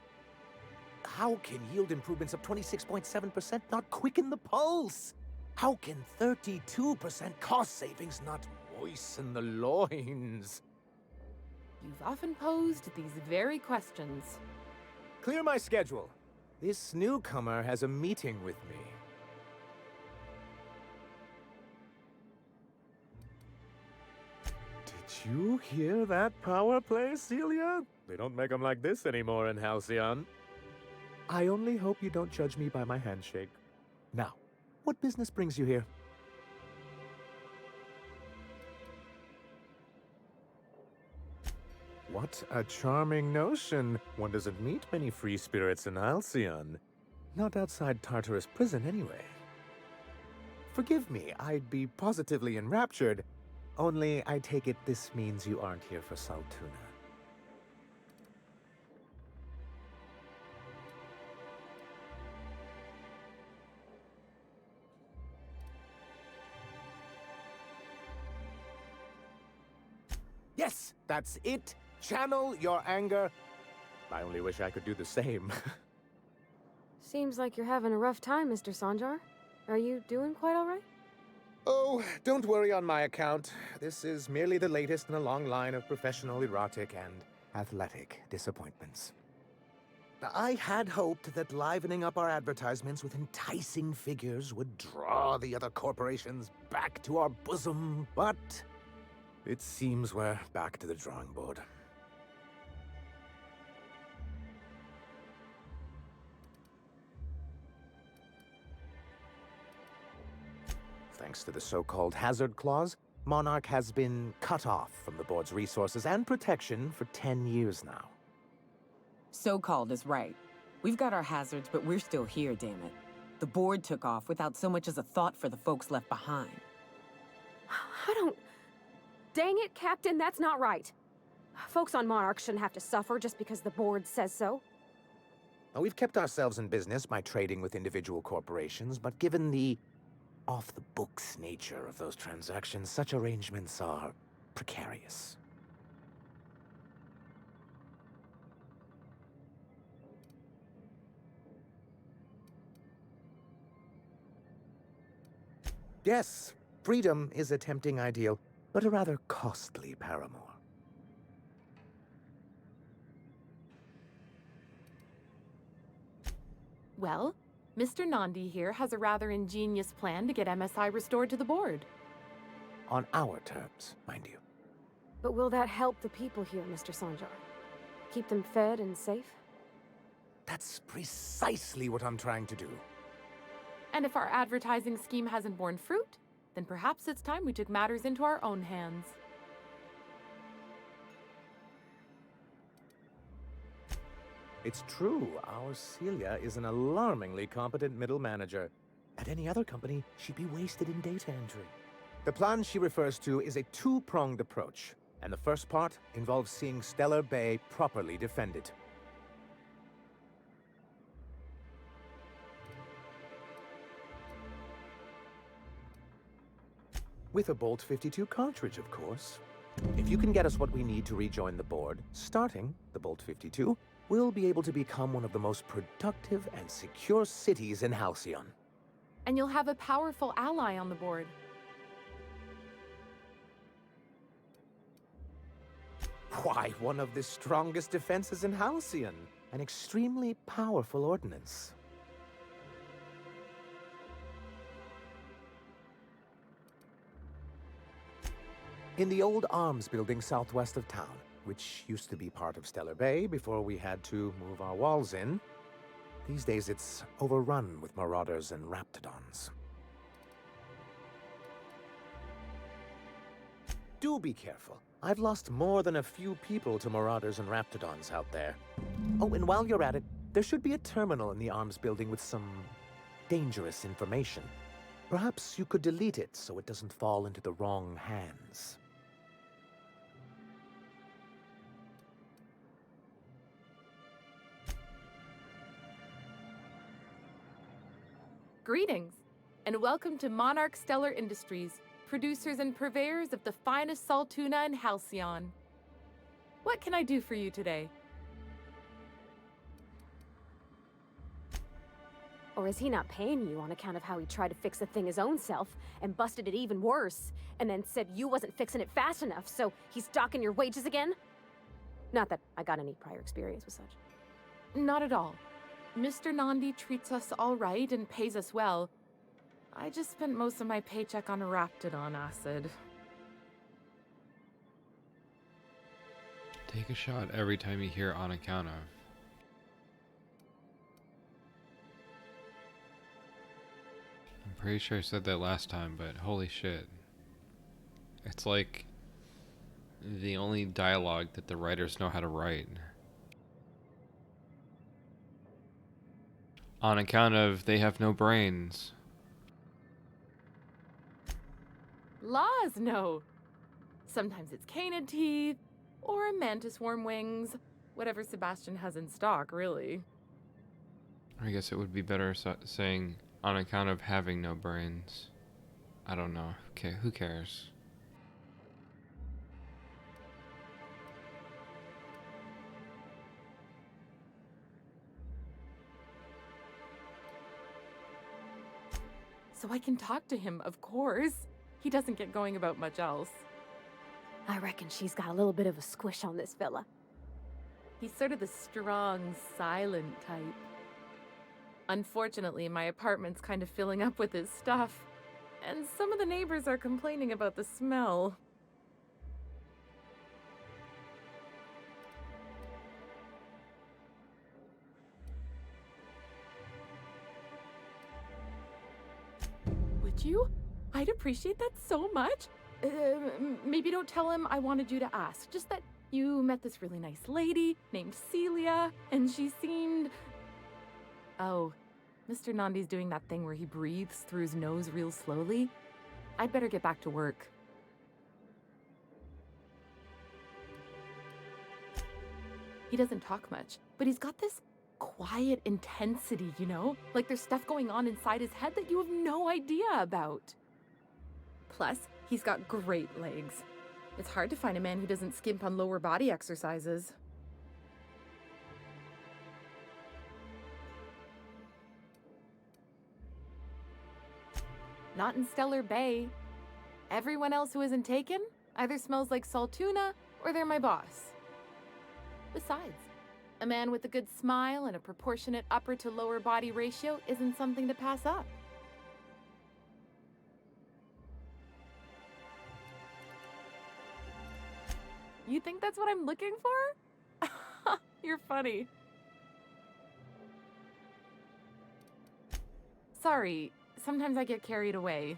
How can yield improvements of 26.7% not quicken the pulse? How can 32% cost savings not moisten the loins? You've often posed these very questions. Clear my schedule. This newcomer has a meeting with me. Did you hear that power play, Celia? They don't make them like this anymore in Halcyon. I only hope you don't judge me by my handshake. Now, what business brings you here? What a charming notion. One doesn't meet many free spirits in Halcyon. Not outside Tartarus prison, anyway. Forgive me, I'd be positively enraptured. Only, I take it this means you aren't here for Saltuna. Yes, that's it. Channel your anger. I only wish I could do the same. Seems like you're having a rough time, Mr. Sanjar. Are you doing quite all right? Oh, don't worry on my account. This is merely the latest in a long line of professional erotic and athletic disappointments. I had hoped that livening up our advertisements with enticing figures would draw the other corporations back to our bosom, but it seems we're back to the drawing board. Thanks to the so-called hazard clause, Monarch has been cut off from the board's resources and protection for 10 years now. So-called is right. We've got our hazards, but we're still here, damn it. The board took off without so much as a thought for the folks left behind. I don't... Dang it, Captain, that's not right. Folks on Monarch shouldn't have to suffer just because the board says so. Now, we've kept ourselves in business by trading with individual corporations, but given the off-the-books nature of those transactions, such arrangements are precarious. Yes, freedom is a tempting ideal, but a rather costly paramour. Well, Mr. Nandi here has a rather ingenious plan to get MSI restored to the board. On our terms, mind you. But will that help the people here, Mr. Sanjar? Keep them fed and safe? That's precisely what I'm trying to do. And if our advertising scheme hasn't borne fruit, then perhaps it's time we took matters into our own hands. It's true, our Celia is an alarmingly competent middle manager. At any other company, she'd be wasted in data entry. The plan she refers to is a two-pronged approach, and the first part involves seeing Stellar Bay properly defended. With a Bolt 52 cartridge, of course. If you can get us what we need to rejoin the board, starting the Bolt 52, we'll be able to become one of the most productive and secure cities in Halcyon. And you'll have a powerful ally on the board. Why, one of the strongest defenses in Halcyon. An extremely powerful ordnance. In the old arms building southwest of town, which used to be part of Stellar Bay before we had to move our walls in, these days it's overrun with marauders and raptidons. Do be careful. I've lost more than a few people to marauders and raptidons out there. Oh, and while you're at it, there should be a terminal in the arms building with some dangerous information. Perhaps you could delete it so it doesn't fall into the wrong hands. Greetings, and welcome to Monarch Stellar Industries, producers and purveyors of the finest salt tuna in Halcyon. What can I do for you today? Or is he not paying you on account of how he tried to fix the thing his own self and busted it even worse, and then said you wasn't fixing it fast enough, so he's docking your wages again? Not that I got any prior experience with such. Not at all. Mr. Nandi treats us all right and pays us well. I just spent most of my paycheck on raptidon acid. Take a shot every time you hear on account of. I'm pretty sure I said that last time, but holy shit. It's like the only dialogue that the writers know how to write. On account of they have no brains. Laws, no. Sometimes it's canid teeth, or mantis worm wings. Whatever Sebastian has in stock, really. I guess it would be better saying on account of having no brains. I don't know. Okay, who cares? So I can talk to him, of course. He doesn't get going about much else. I reckon she's got a little bit of a squish on this fella. He's sort of the strong, silent type. Unfortunately, my apartment's kind of filling up with his stuff, and some of the neighbors are complaining about the smell. Would you? I'd appreciate that so much. Maybe don't tell him I wanted you to ask. Just that you met this really nice lady named Celia, and she seemed... Oh, Mr. Nandi's doing that thing where he breathes through his nose real slowly. I'd better get back to work. He doesn't talk much, but he's got this quiet intensity, you know? Like there's stuff going on inside his head that you have no idea about. Plus, he's got great legs. It's hard to find a man who doesn't skimp on lower body exercises. Not in Stellar Bay. Everyone else who isn't taken either smells like salt tuna or they're my boss. Besides, a man with a good smile and a proportionate upper to lower body ratio isn't something to pass up. You think that's what I'm looking for? You're funny. Sorry, sometimes I get carried away.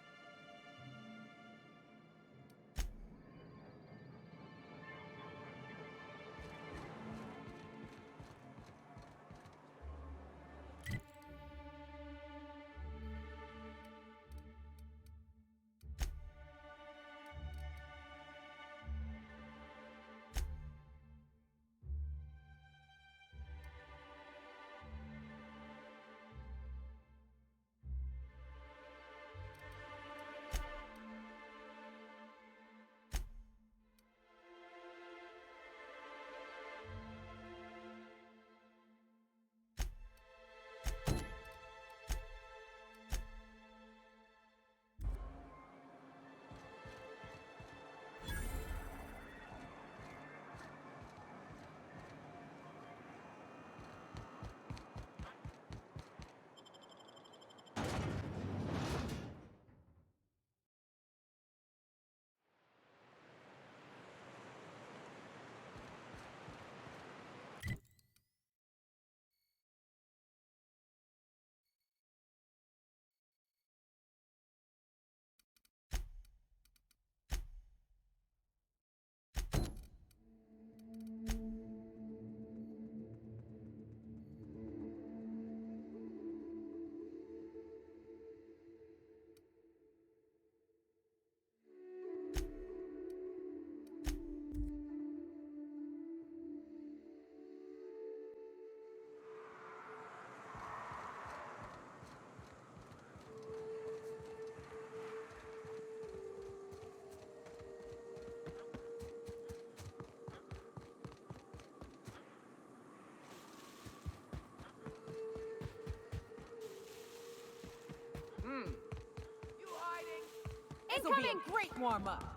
This'll be Incoming! a great warm-up.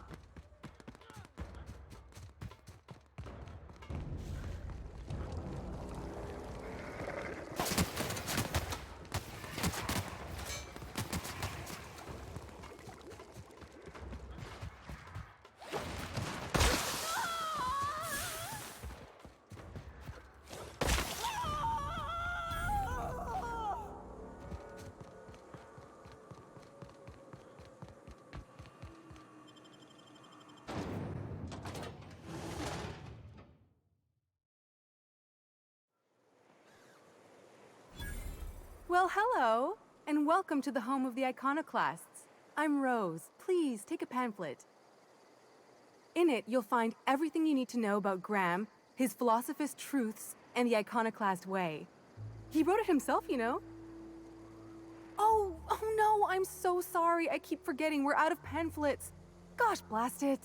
Well, hello, and welcome to the home of the iconoclasts. I'm Rose. Please take a pamphlet. In it, you'll find everything you need to know about Graham, his philosophist truths, and the iconoclast way. He wrote it himself, you know. Oh no, I'm so sorry. I keep forgetting we're out of pamphlets. Gosh, blast it.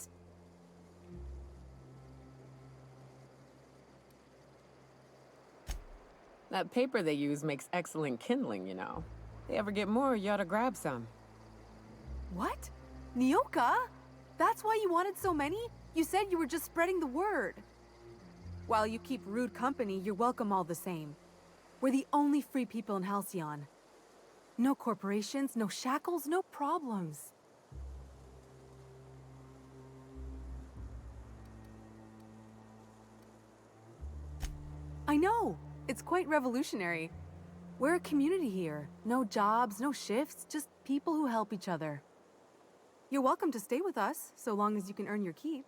That paper they use makes excellent kindling, you know. They ever get more, you ought to grab some. What? Nyoka? That's why you wanted so many? You said you were just spreading the word. While you keep rude company, you're welcome all the same. We're the only free people in Halcyon. No corporations, no shackles, no problems. I know! It's quite revolutionary. We're a community here. No jobs, no shifts, just people who help each other. You're welcome to stay with us, so long as you can earn your keep.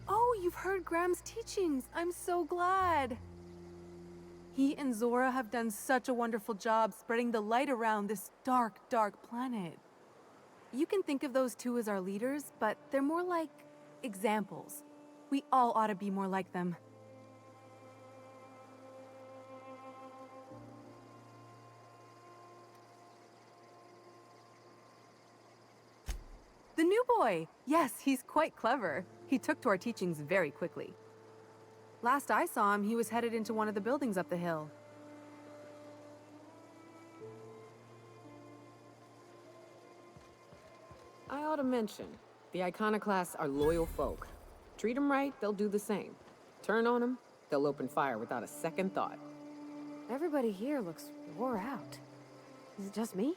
Oh, you've heard Graham's teachings. I'm so glad. He and Zora have done such a wonderful job spreading the light around this dark, dark planet. You can think of those two as our leaders, but they're more like examples. We all ought to be more like them. The new boy! Yes, he's quite clever. He took to our teachings very quickly. Last I saw him, he was headed into one of the buildings up the hill. I ought to mention, the iconoclasts are loyal folk. Treat them right, they'll do the same. Turn on them, they'll open fire without a second thought. Everybody here looks wore out. Is it just me?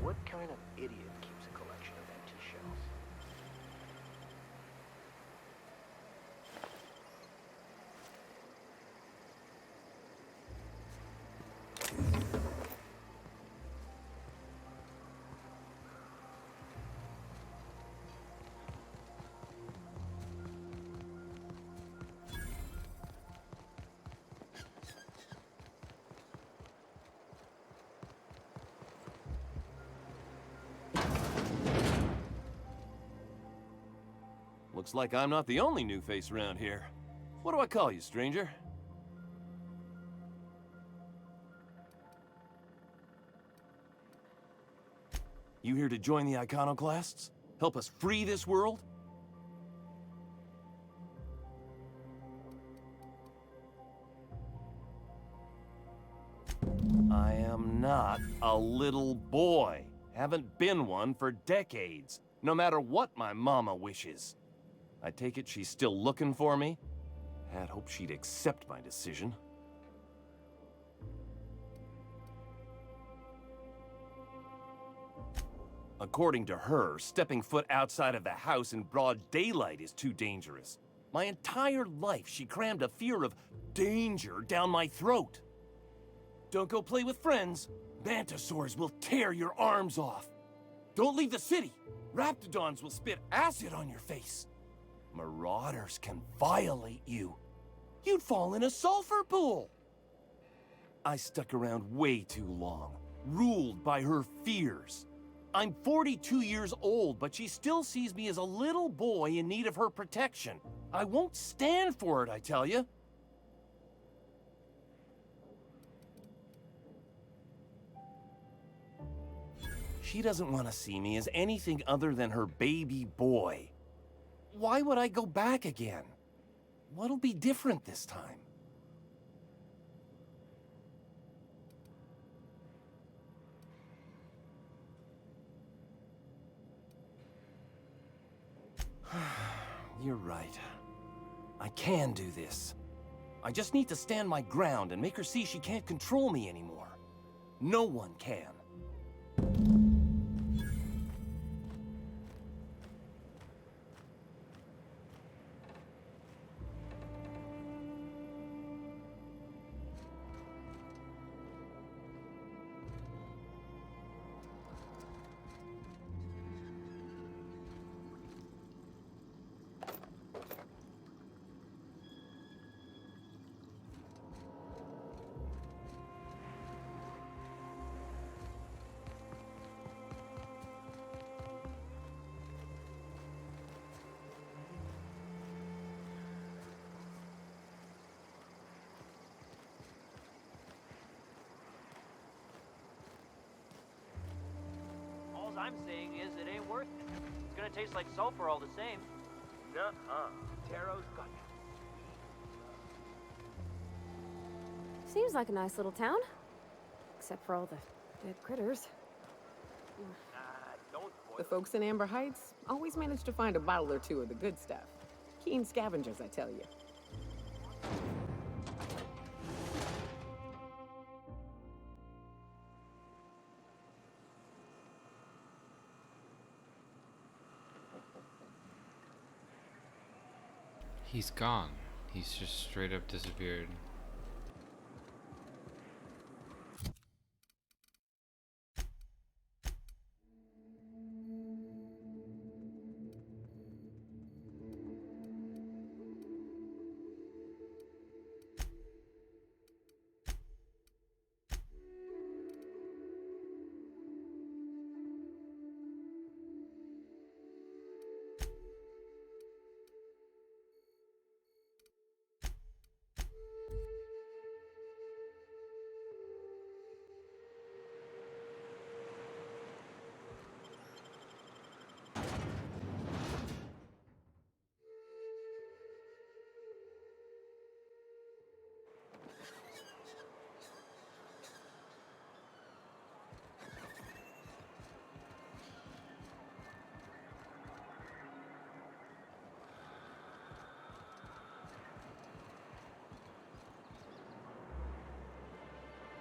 What kind of idiot keeps a collection of empty shells? Looks like I'm not the only new face around here. What do I call you, stranger? You here to join the iconoclasts? Help us free this world? I am not a little boy. Haven't been one for decades, no matter what my mama wishes. I take it she's still looking for me? Had hoped she'd accept my decision. According to her, stepping foot outside of the house in broad daylight is too dangerous. My entire life, she crammed a fear of danger down my throat. Don't go play with friends. Mantisaurs will tear your arms off. Don't leave the city. Raptidons will spit acid on your face. Marauders can violate you. You'd fall in a sulfur pool. I stuck around way too long, ruled by her fears. I'm 42 years old, but she still sees me as a little boy in need of her protection. I won't stand for it, I tell you. She doesn't want to see me as anything other than her baby boy. Why would I go back again? What'll be different this time? You're right. I can do this. I just need to stand my ground and make her see she can't control me anymore. No one can. All I'm saying is it ain't worth it. It's gonna taste like sulfur all the same. Nuh-uh. Taro's got you. Seems like a nice little town. Except for all the dead critters. Don't The folks in Amber Heights always manage to find a bottle or two of the good stuff. Keen scavengers, I tell you. He's gone. He's just straight up disappeared.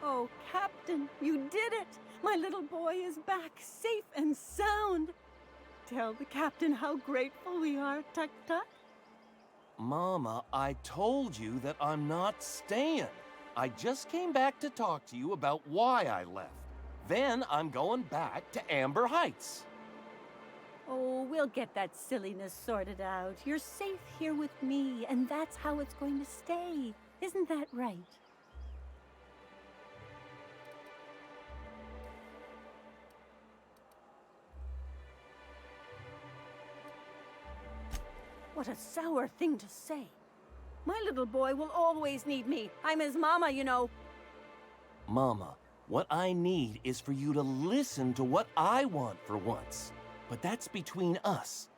Oh, Captain, you did it! My little boy is back, safe and sound. Tell the captain how grateful we are, Tuk Tuk. Mama, I told you that I'm not staying. I just came back to talk to you about why I left. Then I'm going back to Amber Heights. Oh, we'll get that silliness sorted out. You're safe here with me, and that's how it's going to stay. Isn't that right? What a sour thing to say. My little boy will always need me. I'm his mama, you know. Mama, what I need is for you to listen to what I want for once. But that's between us.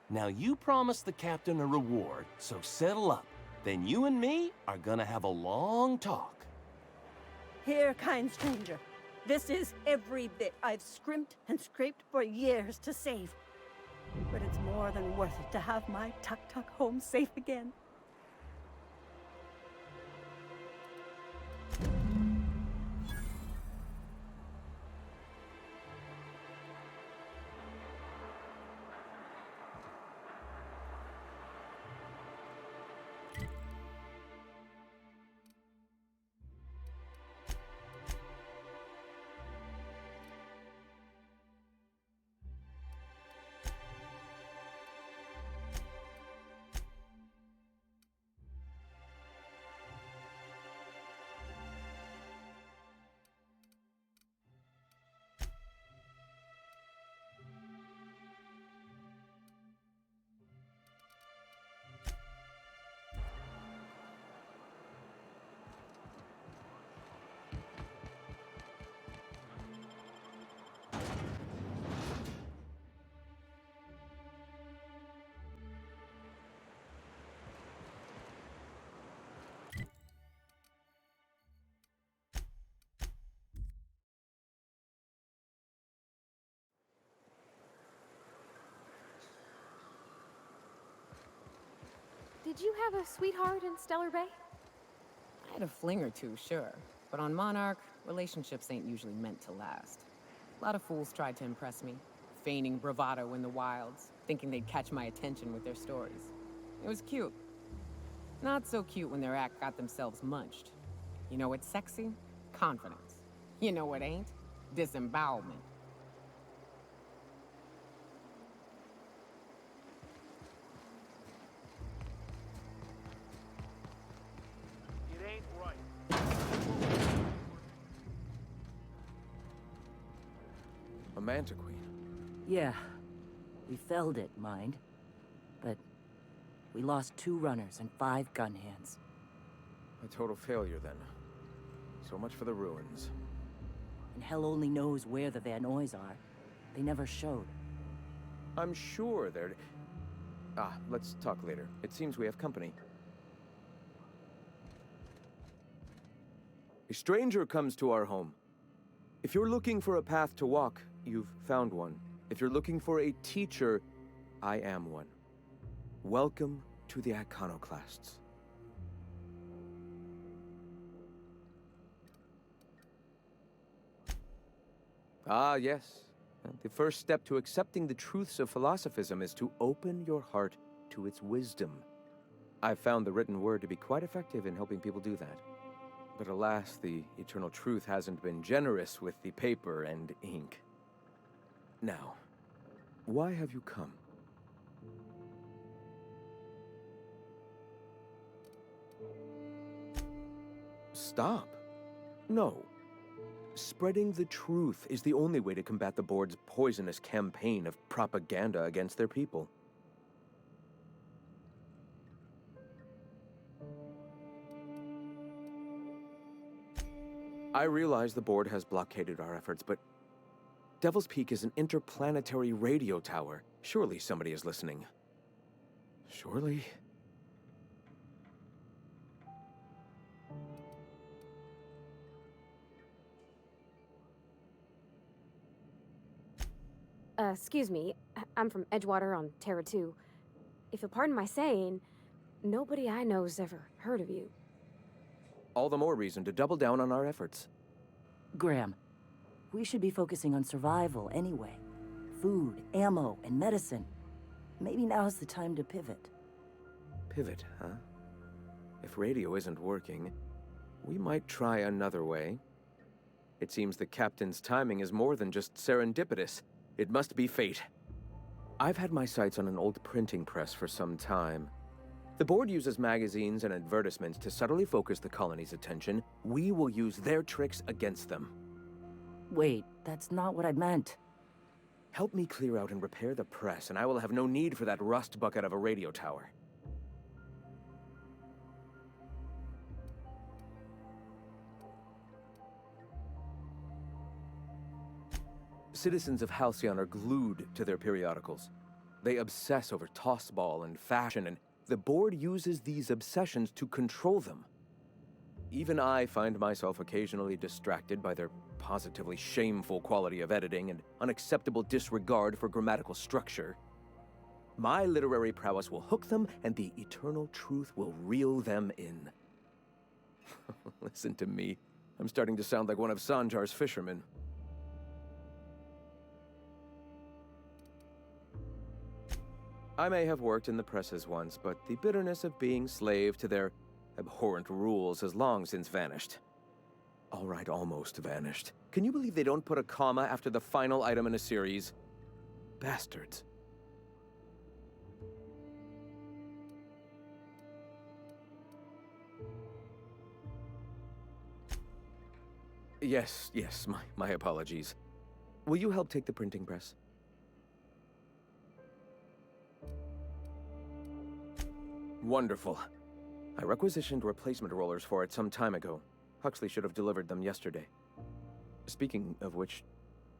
Now you promised the captain a reward, so settle up. Then you and me are gonna have a long talk. Here, kind stranger. This is every bit I've scrimped and scraped for years to save. But it's more than worth it to have my Tuk Tuk home safe again. did you have a sweetheart in Stellar Bay? I had a fling or two, sure. But on Monarch, relationships ain't usually meant to last. A lot of fools tried to impress me, feigning bravado in the wilds, thinking they'd catch my attention with their stories. It was cute. Not so cute when their act got themselves munched. You know what's sexy? Confidence. You know what ain't? Disembowelment. It ain't right. A Mantiqueen. Yeah. We felled it, mind. But we lost 2 runners and 5 gun hands. A total failure, then. So much for the ruins. And hell only knows where the Van Noys are. They never showed. I'm sure they're... let's talk later. It seems we have company. A stranger comes to our home. If you're looking for a path to walk, you've found one. If you're looking for a teacher, I am one. Welcome to the Iconoclasts. Ah, yes. The first step to accepting the truths of philosophism is to open your heart to its wisdom. I've found the written word to be quite effective in helping people do that. But alas, the eternal truth hasn't been generous with the paper and ink. Now, why have you come? Stop. No. Spreading the truth is the only way to combat the board's poisonous campaign of propaganda against their people. I realize the board has blockaded our efforts, but Devil's Peak is an interplanetary radio tower. Surely somebody is listening. Surely? Excuse me. I'm from Edgewater on Terra 2. If you'll pardon my saying, nobody I know's ever heard of you. All the more reason to double down on our efforts. Graham, we should be focusing on survival anyway. Food, ammo, and medicine. Maybe now's the time to pivot. Pivot, huh? If radio isn't working, we might try another way. It seems the captain's timing is more than just serendipitous. It must be fate. I've had my sights on an old printing press for some time. The board uses magazines and advertisements to subtly focus the colony's attention. We will use their tricks against them. Wait, that's not what I meant. Help me clear out and repair the press, and I will have no need for that rust bucket of a radio tower. Citizens of Halcyon are glued to their periodicals. They obsess over tossball and fashion, and the board uses these obsessions to control them. Even I find myself occasionally distracted by their positively shameful quality of editing and unacceptable disregard for grammatical structure. My literary prowess will hook them, and the eternal truth will reel them in. Listen to me. I'm starting to sound like one of Sanjar's fishermen. I may have worked in the presses once, but the bitterness of being slave to their abhorrent rules has long since vanished. All right, almost vanished. Can you believe they don't put a comma after the final item in a series? Bastards. Yes, my apologies. Will you help take the printing press? Wonderful. I requisitioned replacement rollers for it some time ago. Huxley should have delivered them yesterday. Speaking of which,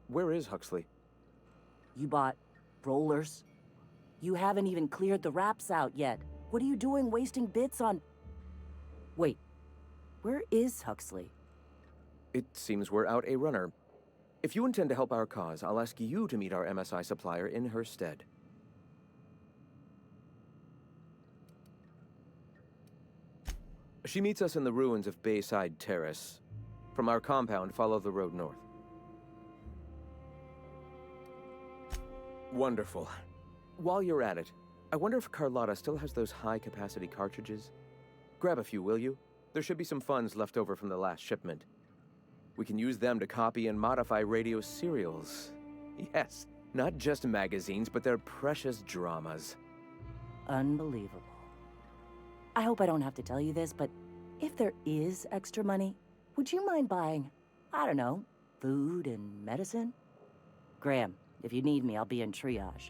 where is Huxley? You bought rollers? You haven't even cleared the wraps out yet. What are you doing wasting bits on... Wait, where is Huxley? It seems we're out a runner. If you intend to help our cause, I'll ask you to meet our MSI supplier in her stead. She meets us in the ruins of Bayside Terrace. From our compound, follow the road north. Wonderful. While you're at it, I wonder if Carlotta still has those high-capacity cartridges? Grab a few, will you? There should be some funds left over from the last shipment. We can use them to copy and modify radio serials. Yes, not just magazines, but their precious dramas. Unbelievable. I hope I don't have to tell you this, but if there is extra money, would you mind buying, I don't know, food and medicine? Graham, if you need me, I'll be in triage.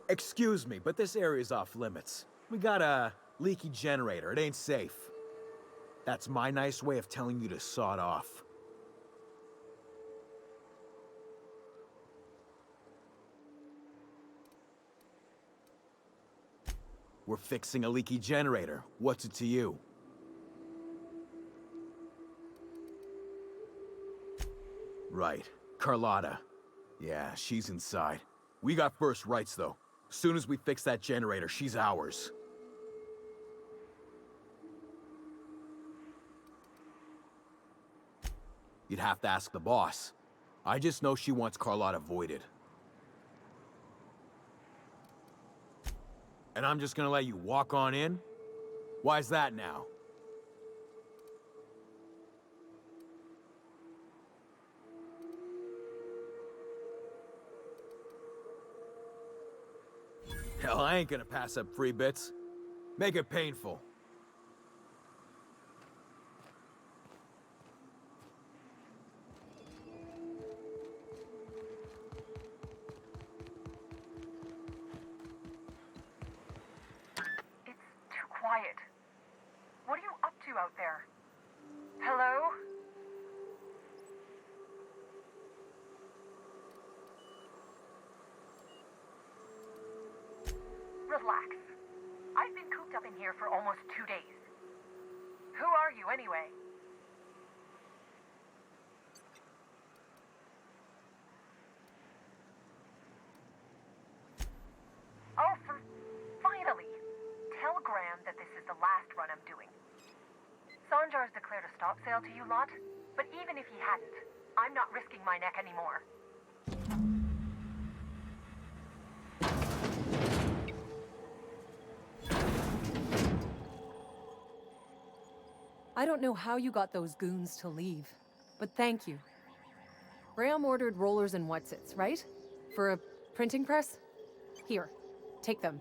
Excuse me, but this area's off limits. We got a leaky generator. It ain't safe. That's my nice way of telling you to sod off. We're fixing a leaky generator. What's it to you? Right. Carlotta. Yeah, she's inside. We got first rights, though. Soon as we fix that generator, she's ours. You'd have to ask the boss. I just know she wants Carlotta voided. And I'm just gonna let you walk on in? Why's that now? Hell, I ain't gonna pass up free bits. Make it painful. It's too quiet. What are you up to out there? Hello? Relax. I've been cooped up in here for almost 2 days. Who are you, anyway? Oh, finally! Tell Graham that this is the last run I'm doing. Sanjar's declared a stop sale to you lot, but even if he hadn't, I'm not risking my neck anymore. I don't know how you got those goons to leave, but thank you. Graham ordered rollers and whatsits, right? For a printing press? Here, take them.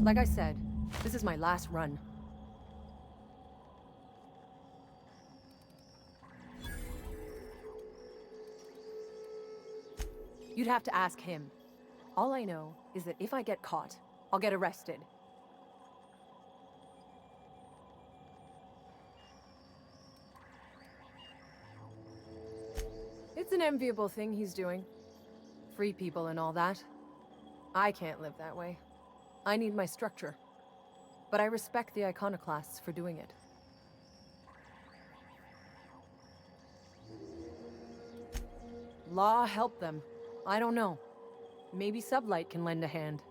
Like I said, this is my last run. You'd have to ask him. All I know is that if I get caught, I'll get arrested. It's an enviable thing he's doing. Free people and all that. I can't live that way. I need my structure. But I respect the iconoclasts for doing it. Law help them. I don't know. Maybe Sublight can lend a hand.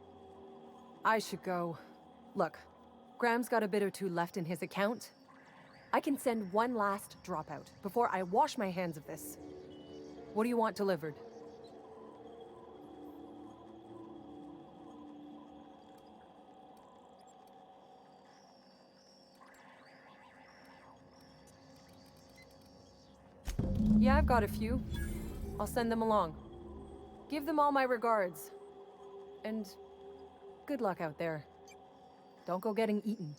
I should go. Look, Graham's got a bit or two left in his account. I can send one last dropout before I wash my hands of this. What do you want delivered? Yeah, I've got a few. I'll send them along. Give them all my regards. And good luck out there. Don't go getting eaten.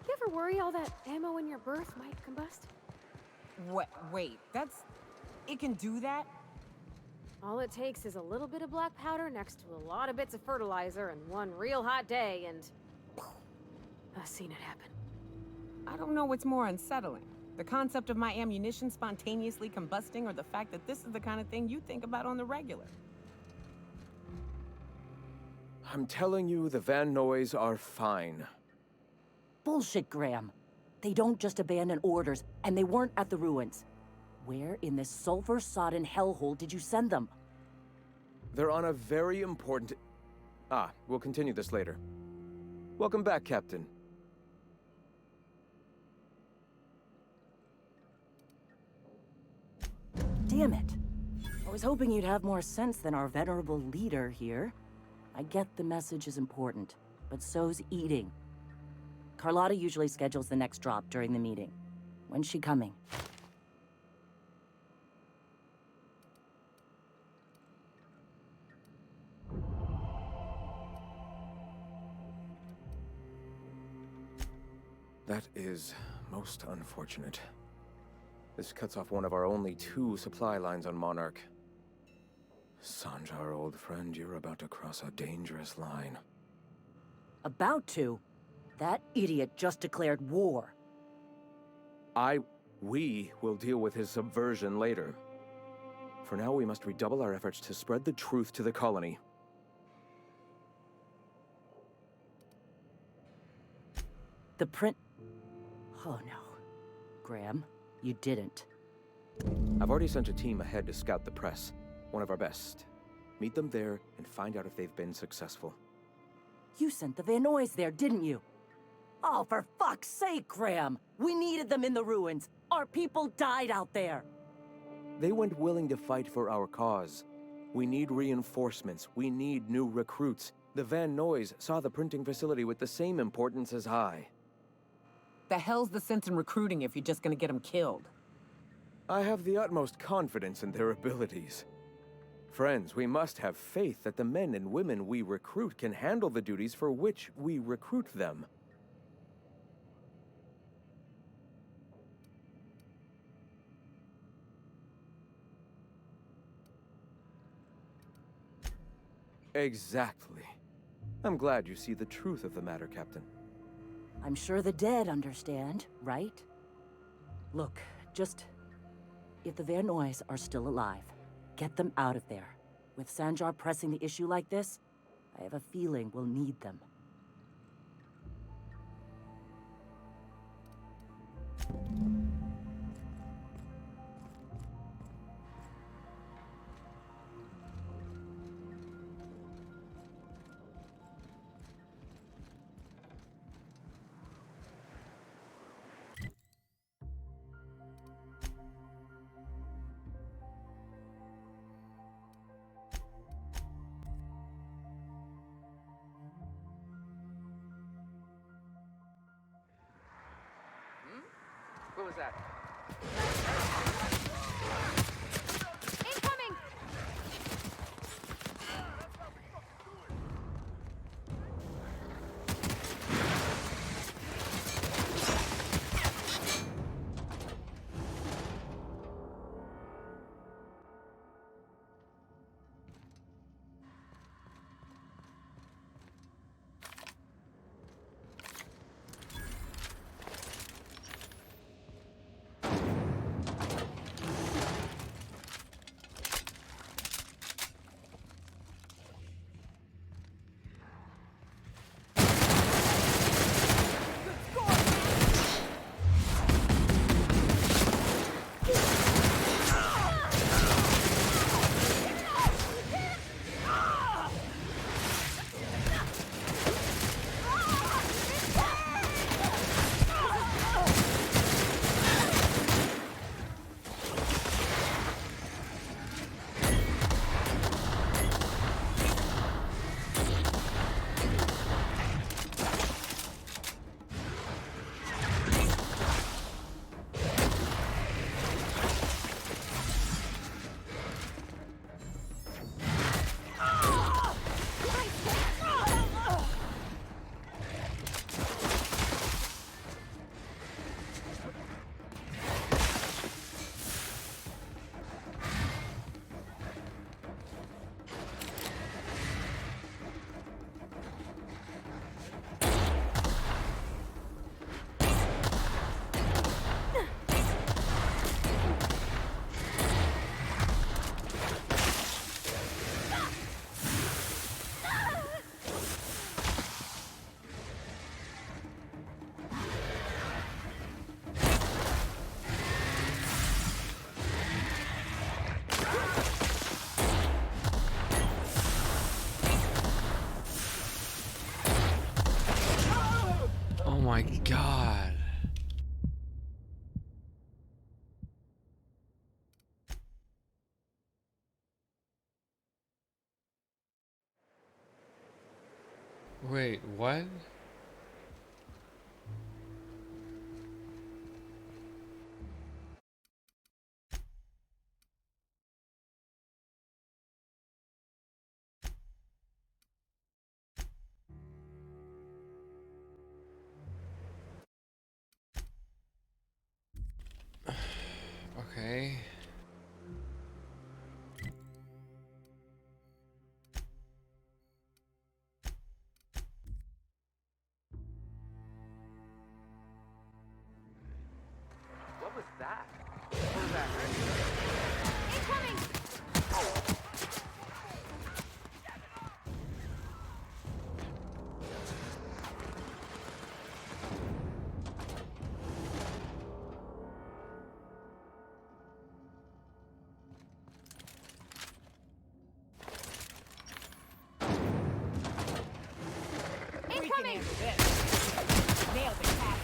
You ever worry all that ammo in your berth might combust? What? Wait, it can do that? All it takes is a little bit of black powder next to a lot of bits of fertilizer and one real hot day and... I've seen it happen. I don't know what's more unsettling. The concept of my ammunition spontaneously combusting, or the fact that this is the kind of thing you think about on the regular. I'm telling you, the Van Noys are fine. Bullshit, Graham. They don't just abandon orders, and they weren't at the ruins. Where in this sulfur-sodden hellhole did you send them? They're on a very important... we'll continue this later. Welcome back, Captain. Damn it. I was hoping you'd have more sense than our venerable leader here. I get the message is important, but so's eating. Carlotta usually schedules the next drop during the meeting. When's she coming? That is most unfortunate. This cuts off one of our only 2 supply lines on Monarch. Sanjar, old friend, you're about to cross a dangerous line. About to? That idiot just declared war. We will deal with his subversion later. For now, we must redouble our efforts to spread the truth to the colony. The print... Oh no. Graham, you didn't. I've already sent a team ahead to scout the press. One of our best. Meet them there and find out if they've been successful. You sent the Van Noys there, didn't you? Oh, for fuck's sake, Graham! We needed them in the ruins! Our people died out there! They went willing to fight for our cause. We need reinforcements. We need new recruits. The Van Noys saw the printing facility with the same importance as I. The hell's the sense in recruiting if you're just gonna get them killed? I have the utmost confidence in their abilities. Friends, we must have faith that the men and women we recruit can handle the duties for which we recruit them. Exactly. I'm glad you see the truth of the matter, Captain. I'm sure the dead understand, right? Look, if the Vernoys are still alive, get them out of there. With Sanjar pressing the issue like this, I have a feeling we'll need them. What was that? Incoming! Oh my god. Wait, what? Okay. What was that? What was that? Incoming! Incoming! Nailed it, Cap.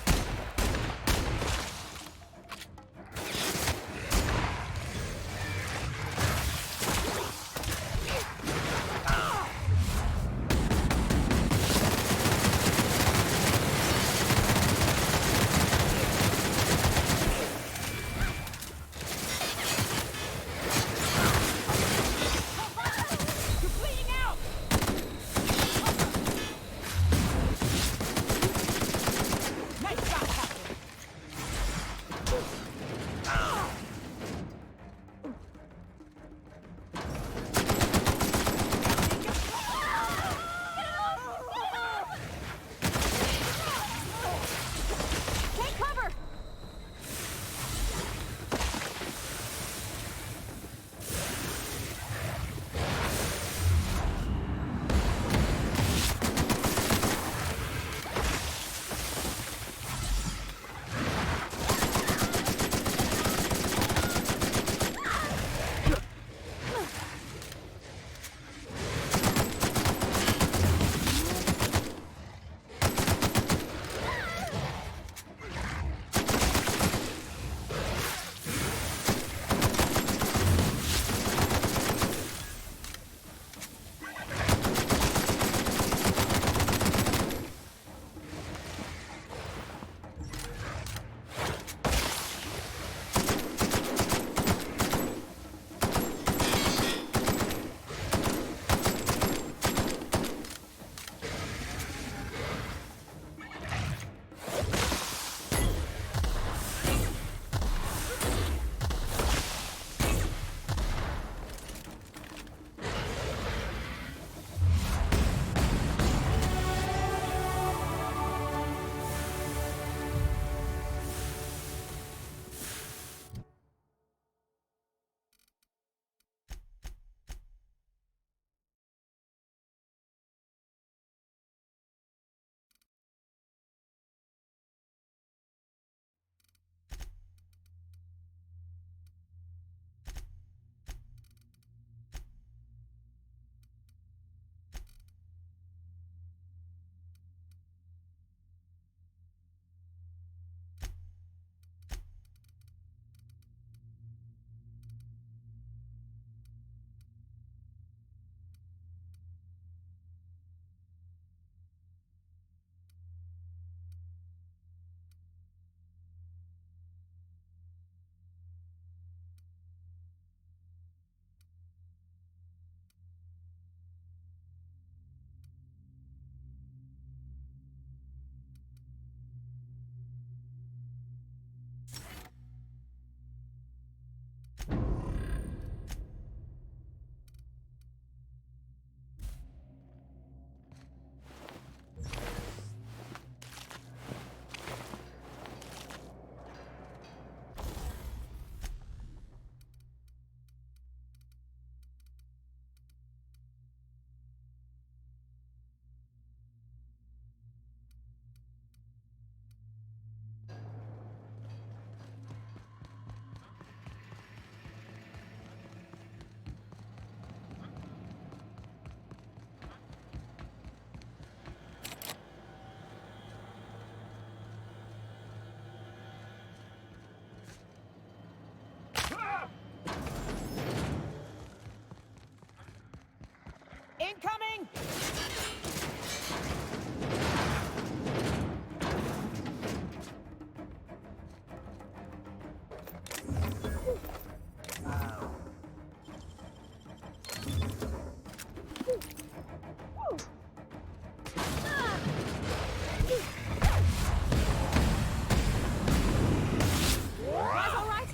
Incoming! Guys, all right?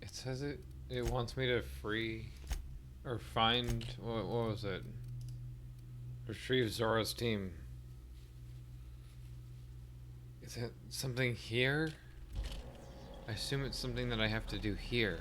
It says it wants me to free or find what was it? Retrieve Zora's team. Is it something here? I assume it's something that I have to do here.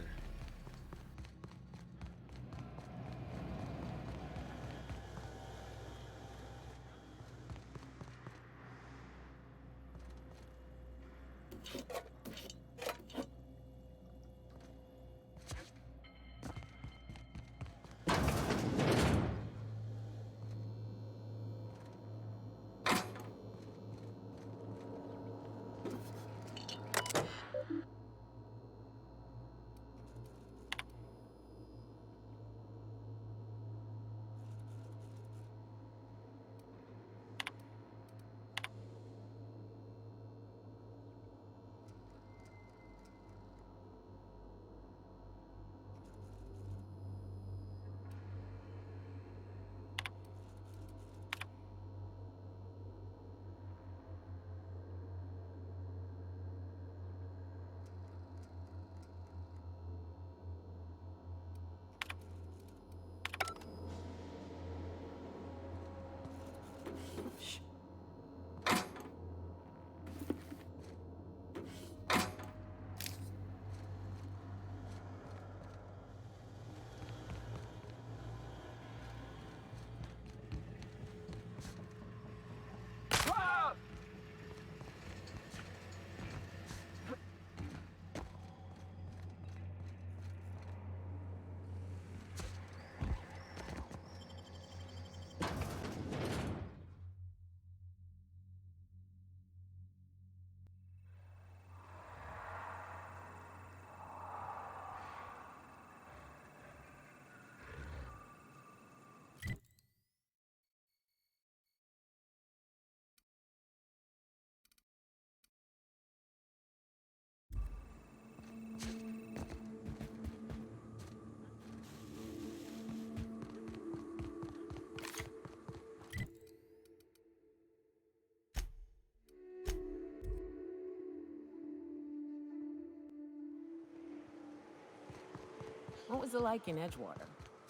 What was it like in Edgewater?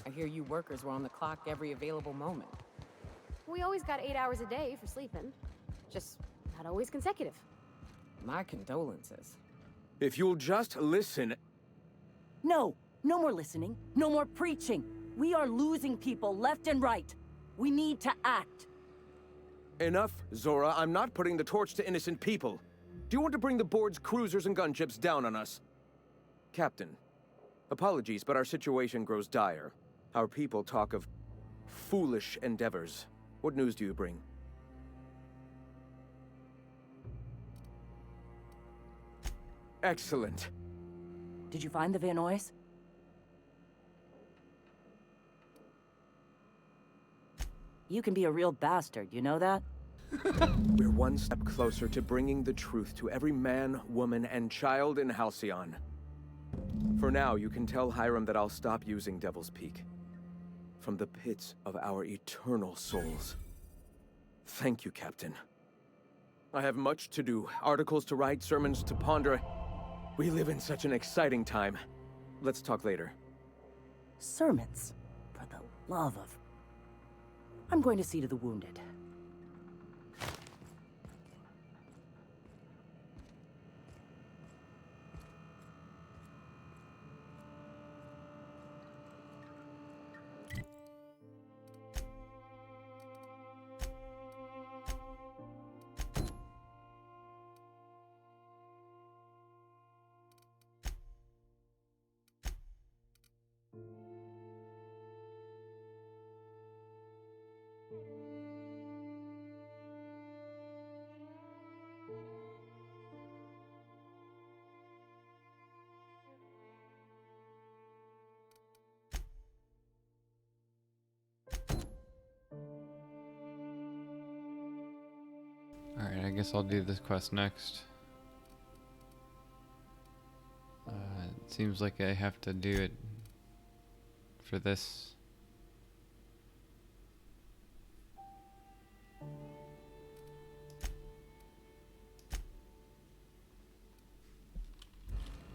I hear you workers were on the clock every available moment. We always got 8 hours a day for sleeping. Just not always consecutive. My condolences. If you'll just listen... No, no more listening. No more preaching. We are losing people left and right. We need to act. Enough, Zora. I'm not putting the torch to innocent people. Do you want to bring the board's cruisers and gunships down on us? Captain, apologies, but our situation grows dire. Our people talk of foolish endeavors. What news do you bring? Excellent. Did you find the Vanoys? You can be a real bastard, you know that? We're one step closer to bringing the truth to every man, woman, and child in Halcyon. For now, you can tell Hiram that I'll stop using Devil's Peak. From the pits of our eternal souls, Thank you, Captain. I have much to do. Articles to write, sermons to ponder. We live in such an exciting time. Let's talk later. Sermons? For the love of... I'm going to see to the wounded. Alright, I guess I'll do this quest next. It seems like I have to do it for this.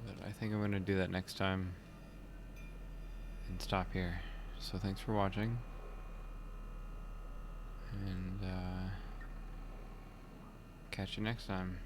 But I think I'm going to do that next time and stop here. So thanks for watching. And catch you next time.